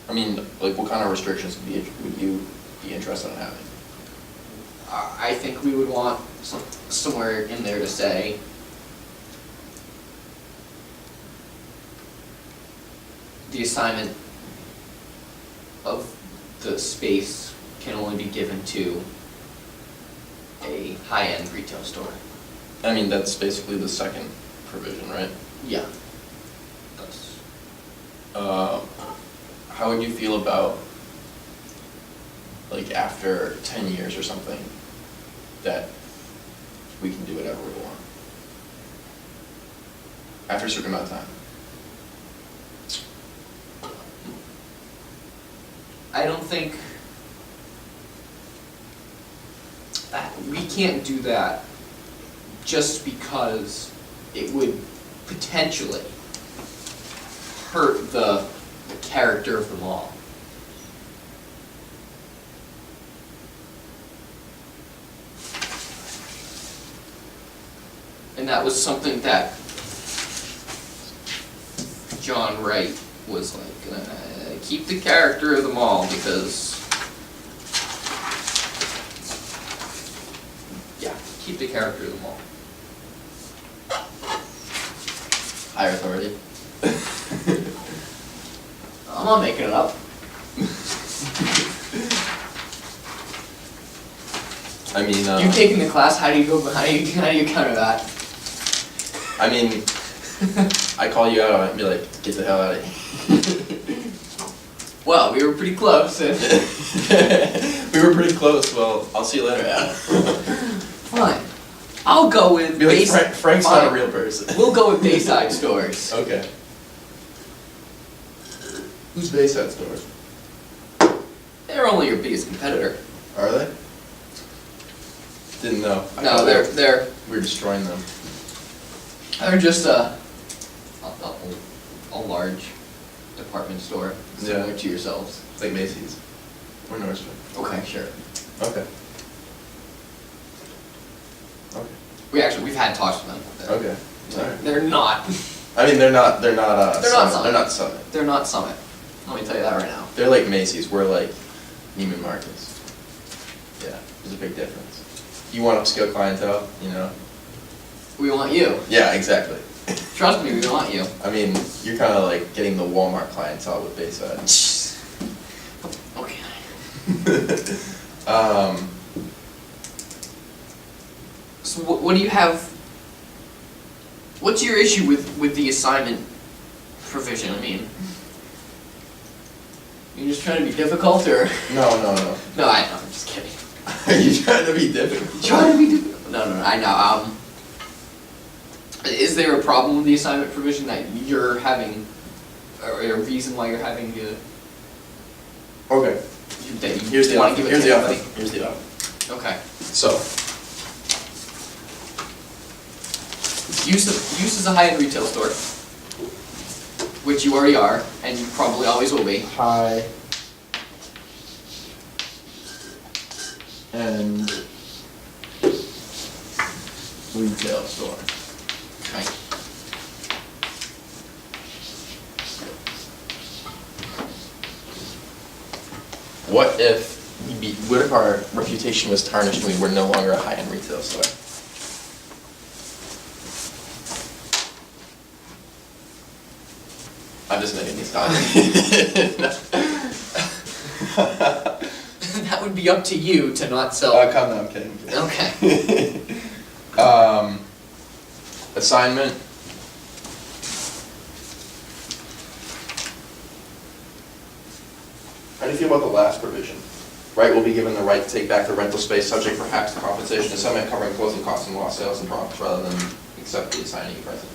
A: I mean, like what kind of restrictions would you be interested in having?
B: I think we would want somewhere in there to say the assignment of the space can only be given to a high-end retail store.
A: I mean, that's basically the second provision, right?
B: Yeah. That's,
A: How would you feel about, like, after 10 years or something, that we can do whatever we want? After a certain amount of time?
B: I don't think that we can't do that just because it would potentially hurt the character of the mall. And that was something that John Wright was like, keep the character of the mall because, yeah, keep the character of the mall.
A: Higher authority.
B: I'm not making it up.
A: I mean,
B: You taking the class, how do you counter that?
A: I mean, I call you out on it and be like, get the hell out of here.
B: Well, we were pretty close. And
A: We were pretty close, well, I'll see you later, Adam.
B: fine. I'll go with
A: Be like,
B: Bayside.
A: Frank's not a real person.
B: We'll go with Bayside Stores.
A: Okay. Who's Bayside Stores?
B: They're only your biggest competitor.
A: Are they? Didn't know. I
B: No,
A: thought
B: they're
A: we're destroying them.
B: just a large department store similar
A: Yeah.
B: to yourselves.
A: It's like Macy's. Or Nordstrom.
B: Okay, sure.
A: Okay. Okay.
B: We've had talks with them.
A: Okay. Alright.
B: They're not.
A: I mean, they're not
B: They're not Summit.
A: They're not Summit.
B: They're not Summit. Let me tell you that right now.
A: They're like Macy's, we're like Neiman Marcus. Yeah, there's a big difference. You want upscale clientele, you know?
B: We want you.
A: Yeah, exactly.
B: Trust me, we want you.
A: I mean, you're kind of like getting the Walmart clientele with Bayside.
B: Okay. So what do you have? What's your issue with the assignment provision? I mean, you're just trying to be difficult, or?
A: No.
B: No, I know. I'm just kidding.
A: Are you trying to be difficult?
B: Trying to be difficult. No, I know. Is there a problem with the assignment provision that you're having, or a reason why you're having to?
A: Okay.
B: That you
A: Here's the
B: wanna
A: offer.
B: give it
A: Here's
B: to
A: the
B: everybody?
A: offer. Here's the offer.
B: Okay.
A: So,
B: Use is a high-end retail store, which you already are, and you probably always will be.
A: high end retail store.
B: Okay.
A: What if our reputation was tarnished and we were no longer a high-end retail store? I'm just making these comments.
B: That would be up to you to not sell.
A: Come on, I'm kidding.
B: Okay.
A: Assignment. How do you feel about the last provision? Right will be given the right to take back the rental space subject perhaps to compensation to Summit covering closing costs and lost sales and profits rather than accept the assignee present.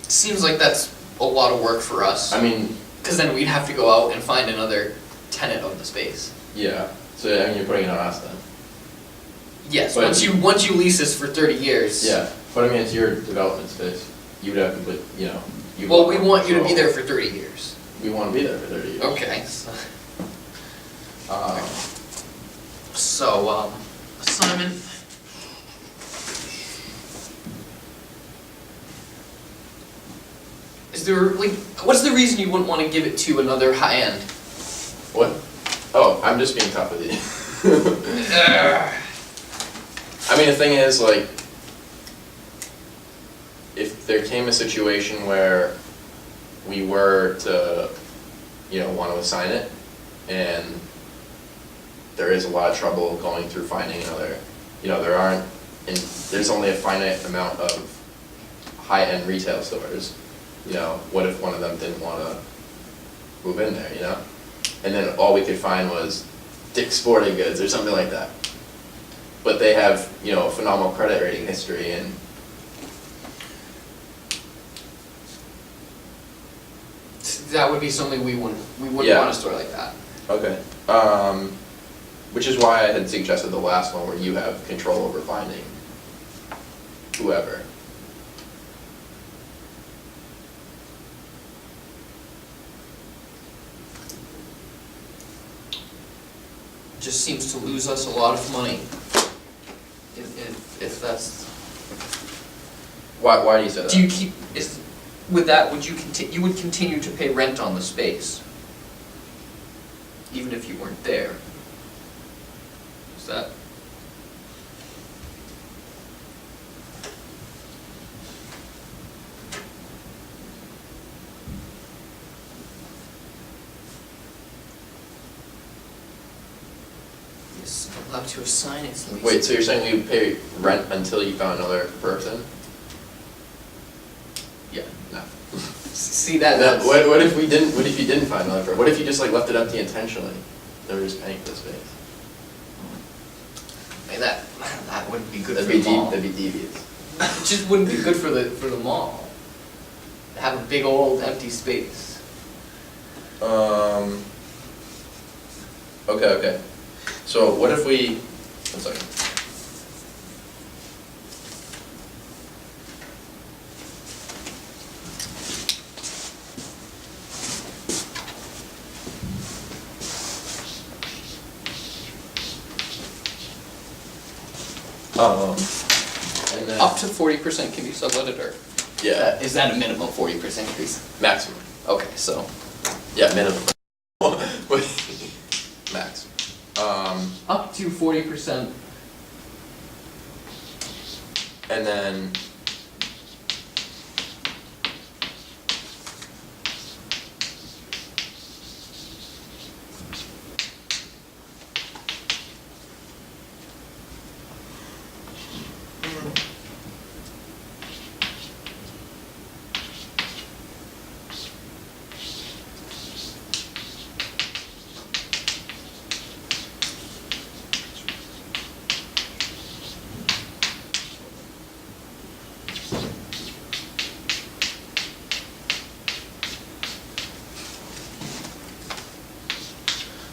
B: Seems like that's a lot of work for us.
A: I mean,
B: Because then we'd have to go out and find another tenant of the space.
A: yeah, so I mean, you're putting it on us then.
B: Yes,
A: But-
B: once you lease this for 30 years.
A: Yeah, but I mean, it's your development space. You would have complete, you know. you
B: Well,
A: would
B: we want you to be
A: control.
B: there for 30 years.
A: We want to be there for 30 years.
B: Okay. So, assignment. Is there, like, what's the reason you wouldn't want to give it to another high end?
A: What? Oh, I'm just being tough with you. I mean, the thing is, like, if there came a situation where we were to, you know, want to assign it, and there is a lot of trouble going through finding another, you know, there's only a finite amount of high-end retail stores, you know, what if one of them didn't want to move in there, you know? And then all we could find was Dick's Sporting Goods or something like that. But they have, you know, a phenomenal credit rating history and
B: That would be something we wouldn't
A: Yeah.
B: want a store like that.
A: okay. Which is why I had suggested the last one where you have control over finding whoever.
B: Just seems to lose us a lot of money. If that's.
A: Why do you say that?
B: Do you keep, with that, would you would continue to pay rent on the space? Even if you weren't there? Is that? to assign its lease.
A: Wait, so you're saying we would pay rent until you found another person?
B: Yeah.
A: No.
B: See that?
A: No,
B: That's,
A: what if we didn't, what if you didn't find another person? What if you just like left it empty intentionally? They were just paying for the space.
B: I mean, that wouldn't be good
A: That'd
B: for
A: be
B: the mall.
A: that'd be devious.
B: It just wouldn't be good for the mall. To have a big old empty space.
A: Okay. So what if we, one second. And then,
B: Up to 40% can be subletted, or
A: yeah,
B: is that a minimum 40% increase?
A: maximum.
B: Okay, so
A: Yeah, minimum. Max.
B: up to 40%.
A: And then.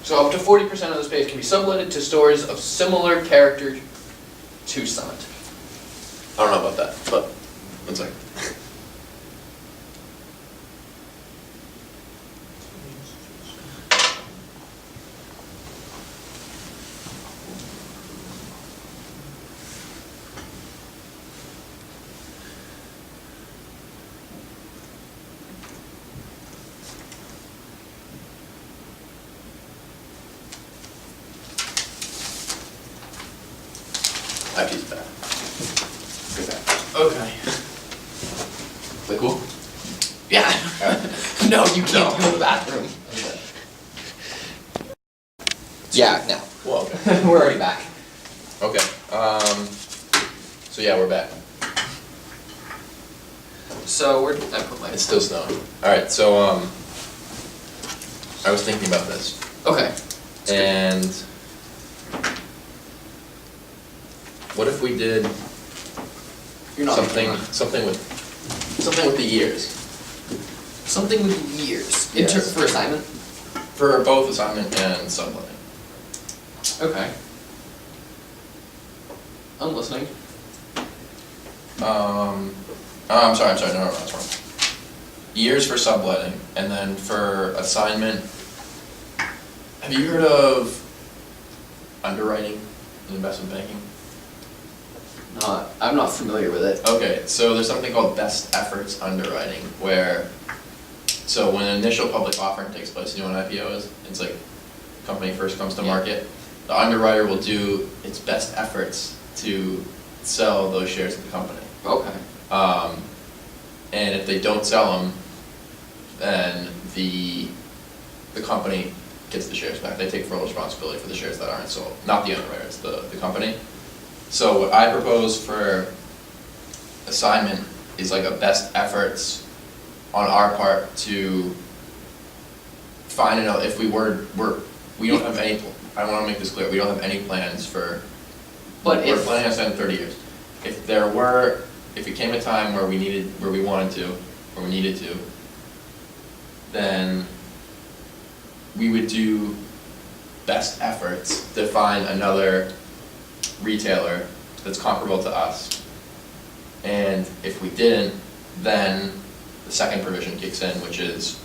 B: So up to 40% of the space can be subletted to stores of similar character to Summit.
A: I don't know about that, but one second. Actually, it's bad. Good bad.
B: Okay.
A: Like, cool?
B: Yeah.
A: Alright.
B: No, you can't
A: No.
B: go to the bathroom.
A: Okay.
B: Yeah, no.
A: Well, okay.
B: We're already back.
A: Okay, so yeah, we're back.
B: So where did I put my?
A: It's still snowing. Alright, so, I was thinking about this,
B: Okay.
A: and what if we did
B: You're not
A: something with the years?
B: something with years.
A: Yes.
B: For assignment.
A: For both assignment and subletting.
B: Okay. I'm listening.
A: I'm sorry, no, that's wrong. Years for subletting, and then for assignment, have you heard of underwriting in investment banking?
B: I'm not familiar with it.
A: Okay, so there's something called best efforts underwriting, where, so when an initial public offering takes place, you know what an IPO is? It's like, company first comes to
B: Yeah.
A: market, the underwriter will do its best efforts to sell those shares of the company.
B: Okay.
A: And if they don't sell them, then the company gets the shares back. They take full responsibility for the shares that aren't sold, not the underwriter, it's the company. So what I propose for assignment is like a best efforts on our part to find out if we we don't have any, I wanna make this clear, we don't have any plans for,
B: But
A: we're
B: if
A: planning on spending 30 years. If it came a time where we needed to, then we would do best efforts to find another retailer that's comparable to us. And if we didn't, then the second provision kicks in, which is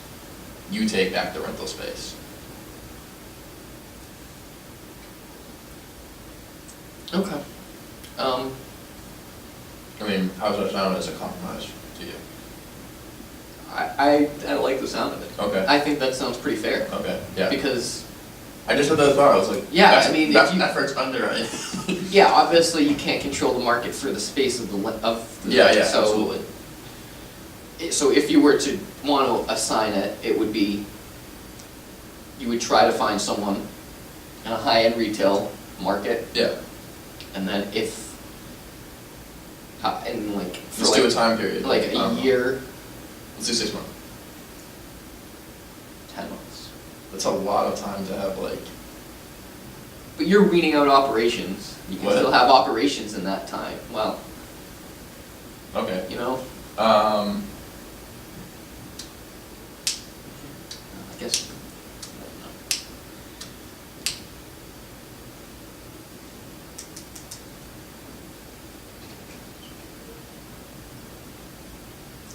A: you take back the rental space.
B: okay.
A: I mean, how does that sound as a compromise to you?
B: I like the sound of it.
A: Okay.
B: I think that sounds pretty fair.
A: Okay, yeah.
B: Because
A: I just heard that as well, I was like,
B: Yeah,
A: that's-
B: I mean, if
A: that
B: you-
A: effort's underwriting.
B: yeah, obviously you can't control the market for the space of the
A: Yeah,
B: so
A: absolutely.
B: So if you were to want to assign it, it would be, you would try to find someone in a high-end retail market,
A: Yeah,
B: and then if, and like, for
A: let's do a time period.
B: like
A: I
B: a
A: don't know.
B: year,
A: Let's do 6 months.
B: 10 months.
A: That's a lot of time to have like,
B: But you're weeding out operations. You can
A: What?
B: still have operations in that time. Well,
A: okay.
B: you know,
A: Um,
B: I guess.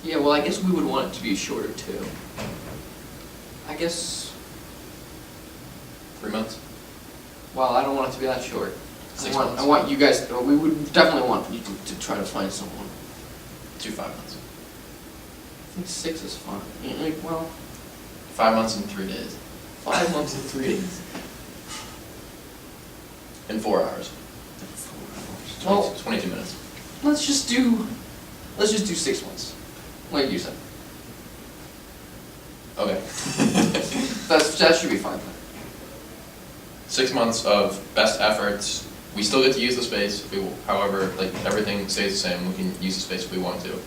B: Yeah, well, I guess we would want it to be shorter too. I guess,
A: 3 months?
B: well, I don't want it to be that short.
A: 6
B: I
A: months.
B: want you guys, we would definitely want you to try to find someone.
A: Do 5 months.
B: I think 6 is fine. Well,
A: 5 months and 3 days.
B: 5 months and 3 days.
A: In 4 hours.
B: Well,
A: 22 minutes.
B: let's just do 6 months, like you said.
A: Okay.
B: That should be fine.
A: 6 months of best efforts. We still get to use the space. If we, however, like everything stays the same. We can use the space if we want to,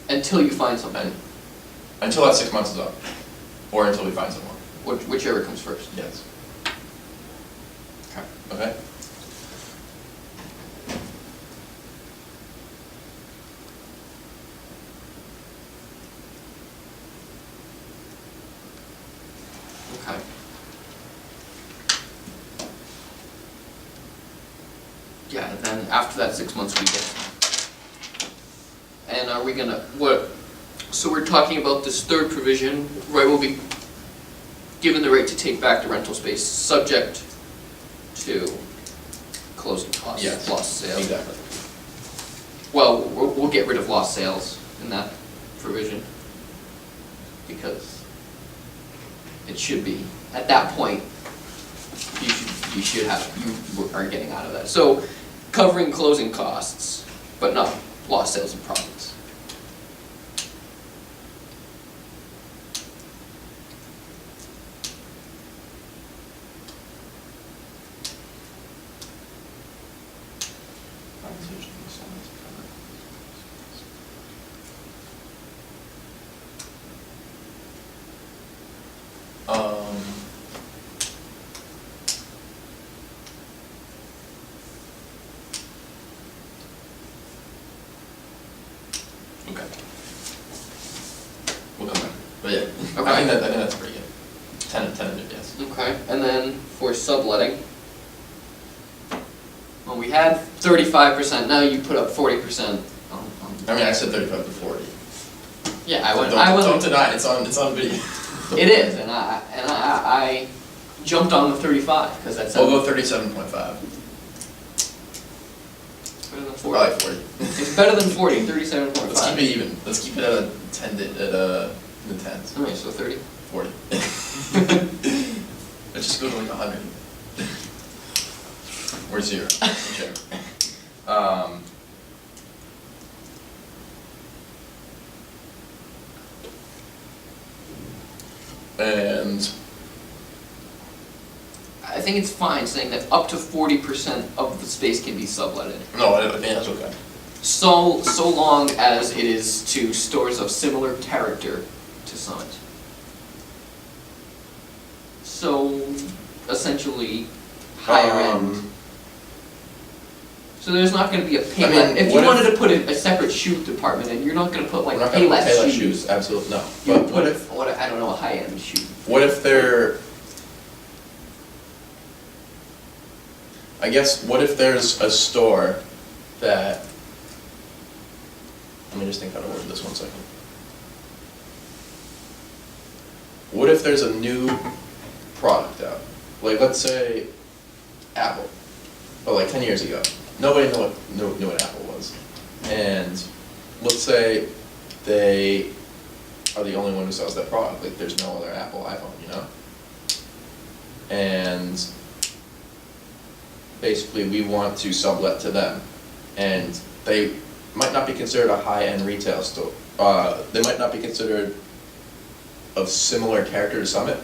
B: Until you find something,
A: until that 6 months is up, or until we find someone.
B: whichever comes first.
A: Yes.
B: Okay.
A: Okay.
B: Okay. Yeah, and then after that 6 months we get. And are we gonna, so we're talking about this third provision, right, will be given the right to take back the rental space, subject to closing costs,
A: Yes.
B: lost sales.
A: Exactly.
B: Well, we'll get rid of lost sales in that provision, because it should be, at that point, you should have, you are getting out of that. So, covering closing costs, but not lost sales and profits.
A: Um. Okay. We'll come back. But yeah,
B: Okay.
A: I think that's pretty good. Tentative, yes.
B: Okay, and then for subletting, well, we had 35%, now you put up 40% on.
A: I mean, I said 35 to 40.
B: Yeah,
A: Don't deny it. It's on video.
B: It is, and I jumped on the 35, because that's.
A: We'll go 37.5.
B: Better than 40.
A: Probably 40.
B: It's better than 40, 37.5.
A: Let's keep it even. Let's keep it at a 10 in the tens.
B: Okay, so 30.
A: 40. Let's just go to like 100. Or 0. Whichever. And
B: I think it's fine saying that up to 40% of the space can be subletted.
A: no, I think that's okay.
B: So long as it is to stores of similar character to Summit. So, essentially, higher end. So there's not gonna be a pay
A: I mean,
B: if you
A: what
B: wanted
A: if-
B: to put a separate shoe department in, you're not gonna put like
A: We're not
B: pay
A: gonna put
B: less
A: Payless
B: shoes.
A: shoes. Absolutely no.
B: You
A: But
B: would
A: what
B: put
A: if
B: I don't know, a high-end shoe.
A: what if they're? I guess what if there's a store that? Let me just think how to word this 1 second. What if there's a new product out? Like, let's say Apple, but like 10 years ago, nobody knew what Apple was. And let's say they are the only one who sells that product, like there's no other Apple iPhone, you know? And basically we want to sublet to them. And they might not be considered a high-end retail store. They might not be considered of similar character to Summit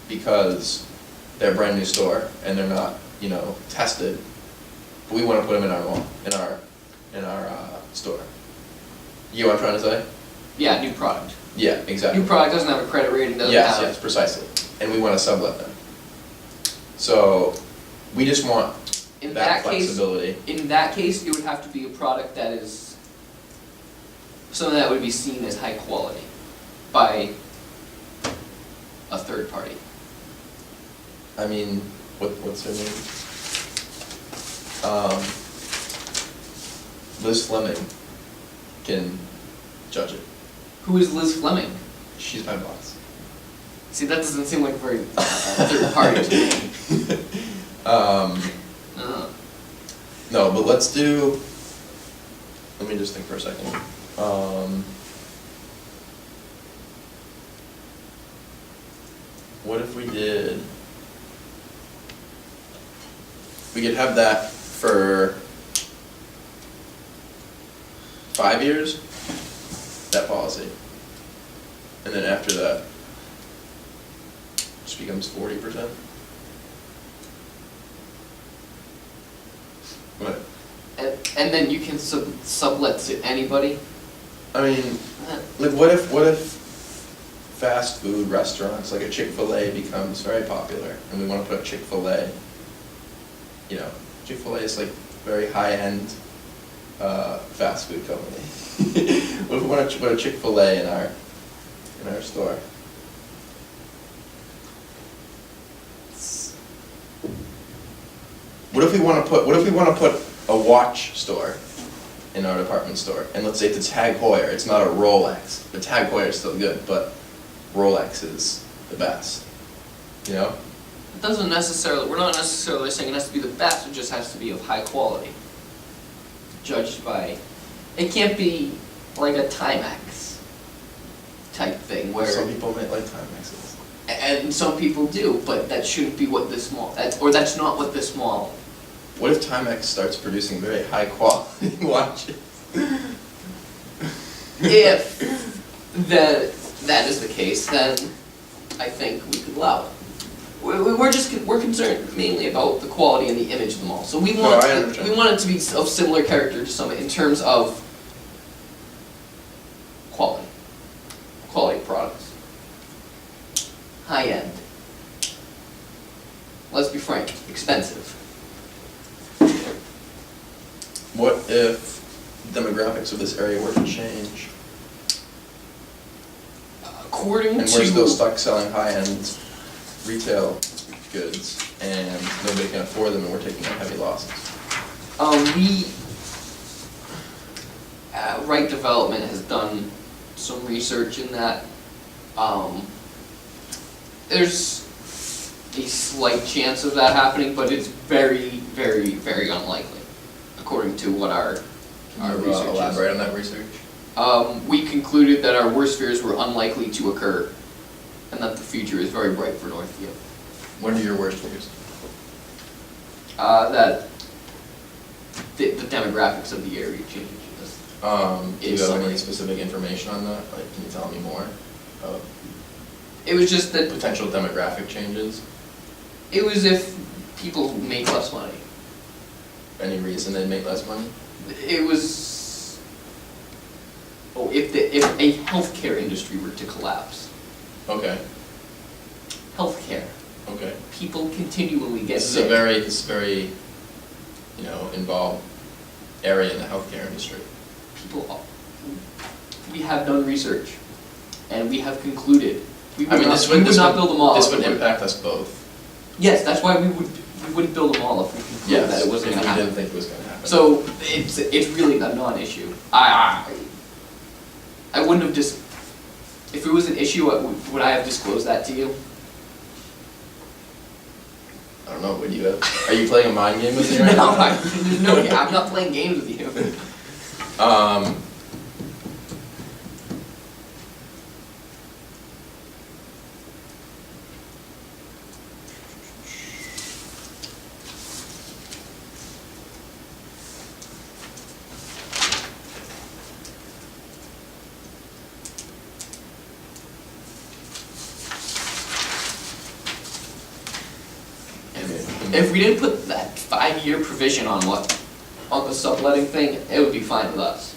A: because they're a brand new store and they're not you know, tested, but we wanna put them in our mall, in our store. You know what I'm trying to say?
B: Yeah, new product.
A: Yeah, exactly.
B: New product doesn't have a credit rating, doesn't
A: Yes,
B: have.
A: yes, precisely, and we wanna sublet them. So, we just want
B: In
A: that
B: that case,
A: flexibility.
B: in that case, it would have to be a product that is something that would be seen as high quality by a third party.
A: I mean, what's her name? Liz Fleming can judge it.
B: Who is Liz Fleming?
A: She's my boss.
B: See, that doesn't seem like a very third party to me.
A: No, but let's do, let me just think for a second. What if we did, we could have that for 5 years, that policy. And then after that, just becomes 40%. What?
B: And then you can sublet to anybody?
A: I mean, like what if fast food restaurants, like a Chick-fil-A becomes very popular and we wanna put a Chick-fil-A, you know, Chick-fil-A is like very high-end, fast food company. What if we wanna put a Chick-fil-A in our store? What if we wanna put a watch store in our department store? And let's say it's a Tag Heuer, it's not a Rolex. The Tag Heuer is still good, but Rolex is the best, you know?
B: It doesn't necessarily, we're not necessarily saying it has to be the best, it just has to be of high quality. Judged by, it can't be like a Timex type thing where.
A: Some people might like Timexes.
B: And some people do, but that shouldn't be what this mall, that's not what this mall.
A: What if Timex starts producing very high quality watches?
B: If that is the case, then I think we could allow it. We're concerned mainly about the quality and the image of the mall. So we
A: No,
B: want
A: I understand.
B: we want it to be of similar character to Summit in terms of quality products, high end. Let's be frank, expensive.
A: What if demographics of this area were to change?
B: According
A: And
B: to
A: we're still stuck selling high-end retail goods and nobody can afford them and we're taking on heavy losses.
B: Right Development has done some research in that. There's a slight chance of that happening, but it's very, very, very unlikely, according to what our research is.
A: Elaborate on that research?
B: We concluded that our worst fears were unlikely to occur, and that the future is very bright for Northview.
A: What are your worst fears?
B: That the demographics of the area changes.
A: Do you
B: It's
A: have
B: something.
A: any specific information on that? Like, can you tell me more?
B: It was just that,
A: Potential demographic changes?
B: it was if people make less money.
A: Any reason they'd make less money?
B: It was, if a healthcare industry were to collapse.
A: Okay,
B: Healthcare,
A: okay.
B: people continually get
A: This is
B: sick.
A: a very, you know, involved area in the healthcare industry.
B: We have done research, and we have concluded, we
A: I
B: would
A: mean,
B: not build a mall.
A: This
B: if
A: would
B: we were-
A: impact us both.
B: Yes, that's why we wouldn't build a mall if we concluded that it wasn't gonna
A: If we
B: happen.
A: didn't think it was gonna happen.
B: So, it's really a non-issue. I wouldn't have if it was an issue, would I have disclosed that to you?
A: I don't know, would you have, are you playing a mind game with me right
B: No,
A: now?
B: there's no, I'm not playing games with you. If we didn't put 5-year provision on the subletting thing, it would be fine with us.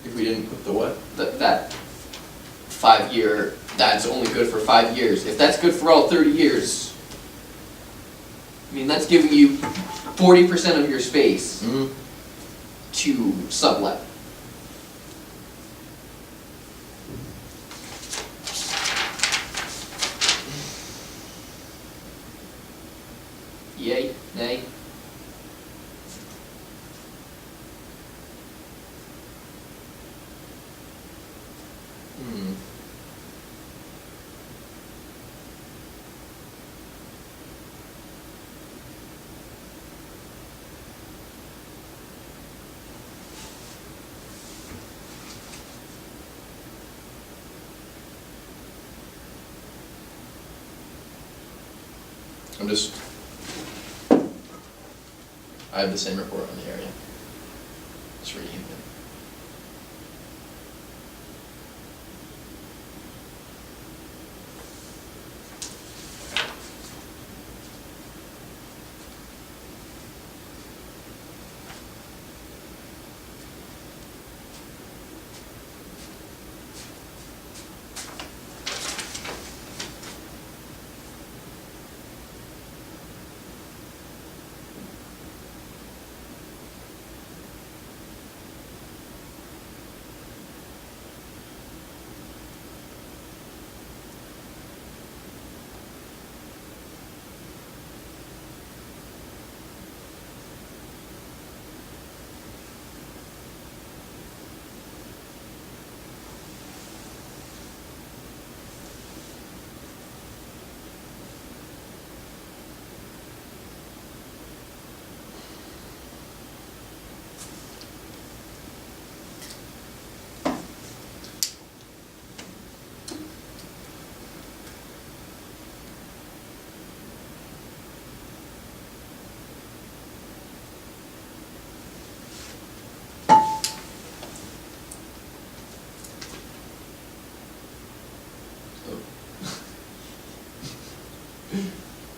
A: If we didn't put the what?
B: That 5-year, that's only good for 5 years. If that's good for all 30 years, I mean, that's giving you 40% of your space
A: Mm-hmm.
B: to sublet. Yay, nay?
A: Hmm. I'm just, I have the same report on the area. Just reading it.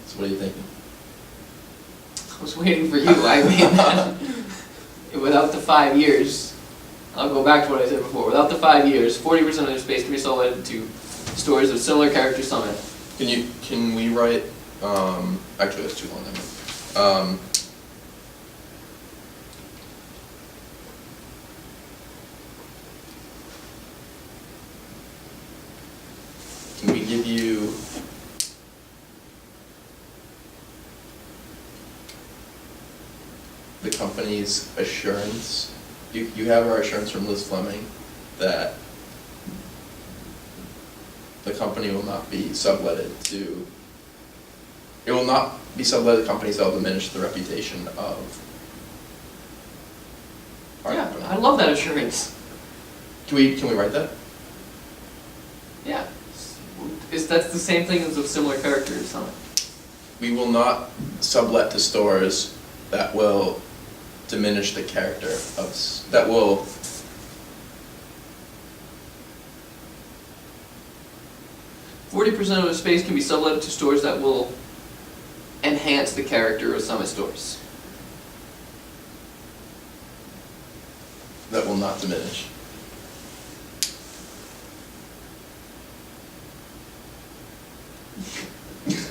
A: So what are you thinking?
B: I was waiting for you, I mean, without the 5 years, I'll go back to what I said before, without the 5 years, 40% of the space can be subletted to stores of similar character summit.
A: Can we write, actually that's too long, I mean. Can we give you the company's assurance? You have our assurance from Liz Fleming that the company will not be subletted to, it will not be subletted to companies that will diminish the reputation of our
B: Yeah,
A: company.
B: I love that assurance.
A: Can we write that?
B: Yeah. That's the same thing as a similar character summit.
A: We will not sublet to stores that will diminish the character of, that will,
B: %40 of the space can be subletted to stores that will enhance the character of Summit stores.
A: that will not diminish.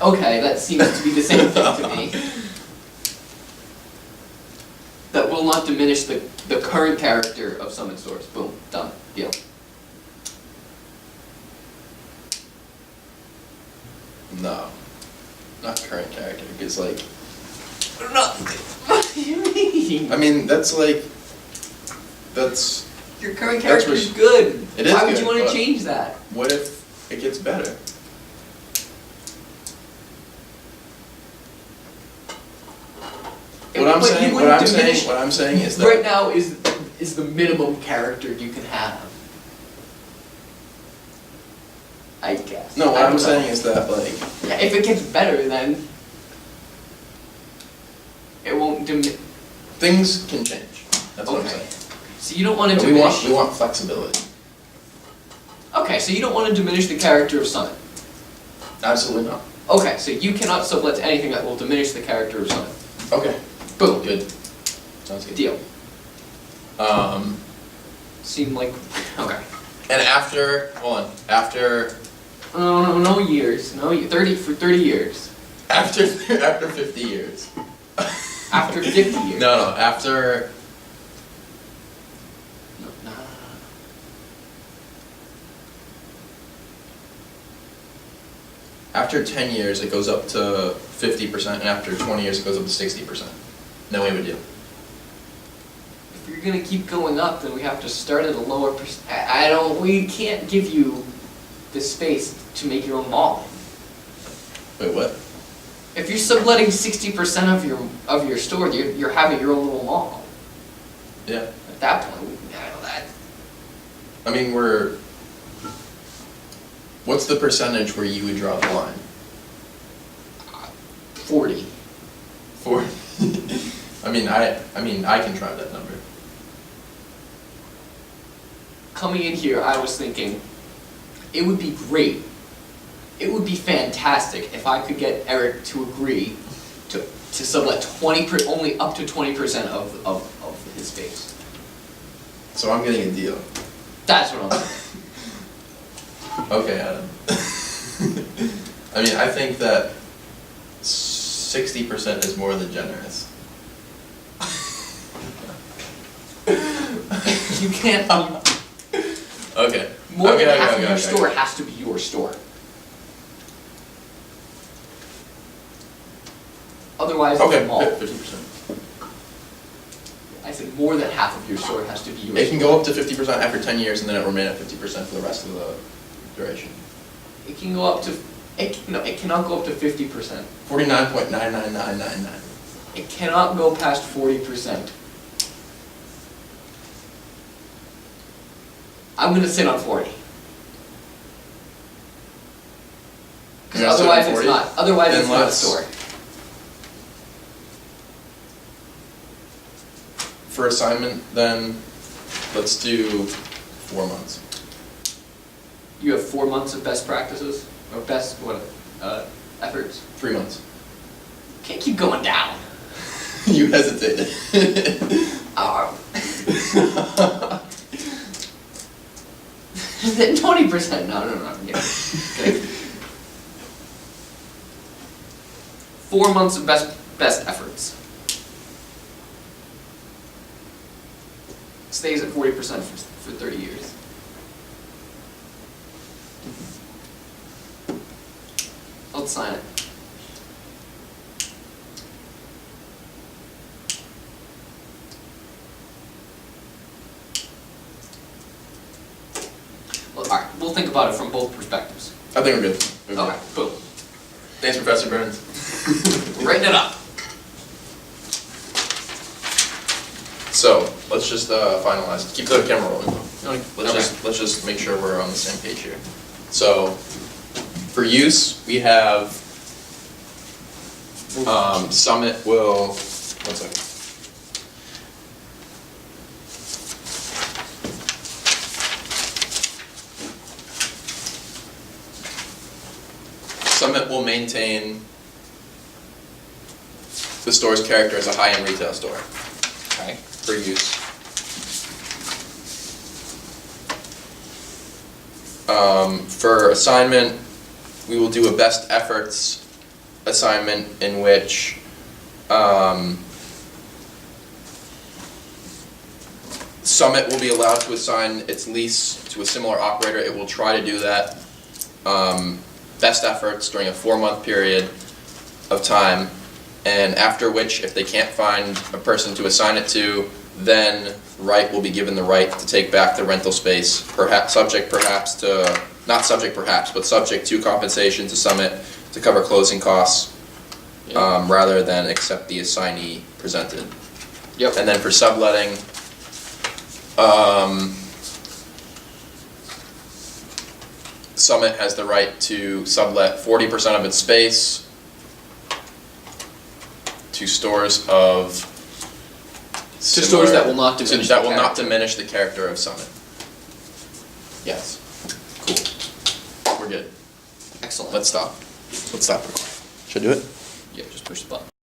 B: Okay, that seems to be the same thing to me. That will not diminish the current character of Summit stores. Boom, done, deal.
A: No, not current character, because like,
B: No, what do you mean?
A: I mean, that's like, that's,
B: Your current
A: That's
B: character is
A: res-
B: good.
A: It is
B: Why would
A: good,
B: you want
A: but-
B: to change that?
A: what if it gets better?
B: It-
A: What I'm
B: but you
A: saying, what
B: wouldn't
A: I'm saying,
B: diminish-
A: what I'm saying is
B: Right
A: that,
B: now is the minimum character you can have. I guess.
A: no, what
B: I don't
A: I'm
B: know.
A: saying is that like,
B: Yeah, if it gets better, then it won't diminish.
A: things can change, that's what I'm
B: Okay.
A: saying.
B: So you don't want to
A: And
B: diminish.
A: we want flexibility,
B: Okay, so you don't want to diminish the character of Summit.
A: absolutely not.
B: Okay, so you cannot sublet to anything that will diminish the character of Summit.
A: Okay,
B: Boom.
A: good. Sounds good.
B: Deal.
A: Um,
B: Seemed like, okay.
A: and after, hold on, after
B: No years, 30 years.
A: after 50 years.
B: After 50 years.
A: No, after
B: No.
A: after 10 years it goes up to 50%, and after 20 years it goes up to 60%. Then we have a deal.
B: If you're gonna keep going up, then we have to start at a lower we can't give you the space to make your own mall.
A: Wait, what?
B: If you're subletting 60% of your store, you're having your own little mall.
A: Yeah.
B: At that point, we can handle that.
A: I mean, what's the percentage where you would draw the line?
B: 40.
A: For, I mean, I can try that number.
B: Coming in here, I was thinking, it would be great, it would be fantastic if I could get Eric to agree to sublet only up to 20% of his space.
A: So I'm getting a deal.
B: That's what I'm saying.
A: Okay, Adam. I mean, I think that 60% is more than generous.
B: You can't,
A: Okay.
B: more
A: Okay,
B: than
A: okay,
B: half
A: okay,
B: of your
A: okay.
B: store has to be your store. Otherwise, it's
A: Okay,
B: a mall.
A: 50%.
B: I said more than half of your store has to be your store.
A: It can go up to 50% after 10 years, and then it will remain at 50% for the rest of the duration.
B: It can go up to, it cannot go up to 50%.
A: 49.99999.
B: It cannot go past 40%. I'm gonna sit on 40. Because
A: You're gonna sit on
B: otherwise it's
A: 40?
B: not, otherwise
A: Then
B: it's not a
A: let's-
B: store.
A: For assignment, then, let's do 4 months.
B: You have 4 months of best practices, or efforts.
A: 3 months.
B: Can't keep going down.
A: You hesitated.
B: Then 20%, no, I'm kidding. Okay. 4 months of best efforts. Stays at 40% for 30 years. Let's sign it. Well, alright, we'll think about it from both perspectives.
A: I think we're good. We're good.
B: Okay, boom.
A: Thanks, Professor Burns.
B: We're writing it up.
A: So, let's just finalize. Keep the camera rolling though.
B: Okay.
A: Let's just make sure we're on the same page here. So, for use, we have Summit will, one second. Summit will maintain the store's character as a high-end retail store.
B: Okay.
A: For use. For assignment, we will do a best efforts assignment in which Summit will be allowed to assign its lease to a similar operator. It will try to do that. Best efforts during a 4-month period of time, and after which, if they can't find a person to assign it to, then Wright will be given the right to take back the rental space, perhaps subject to compensation to Summit to cover closing costs, rather than accept the assignee presented.
B: Yep.
A: And then for subletting, Summit has the right to sublet 40% of its space to stores of
B: To stores that will not diminish
A: that
B: the
A: will not
B: character.
A: diminish the character of Summit. Yes. Cool. We're good.
B: Excellent.
A: Let's stop.
C: Let's stop recording. Should I do it?
B: Yeah, just push the button.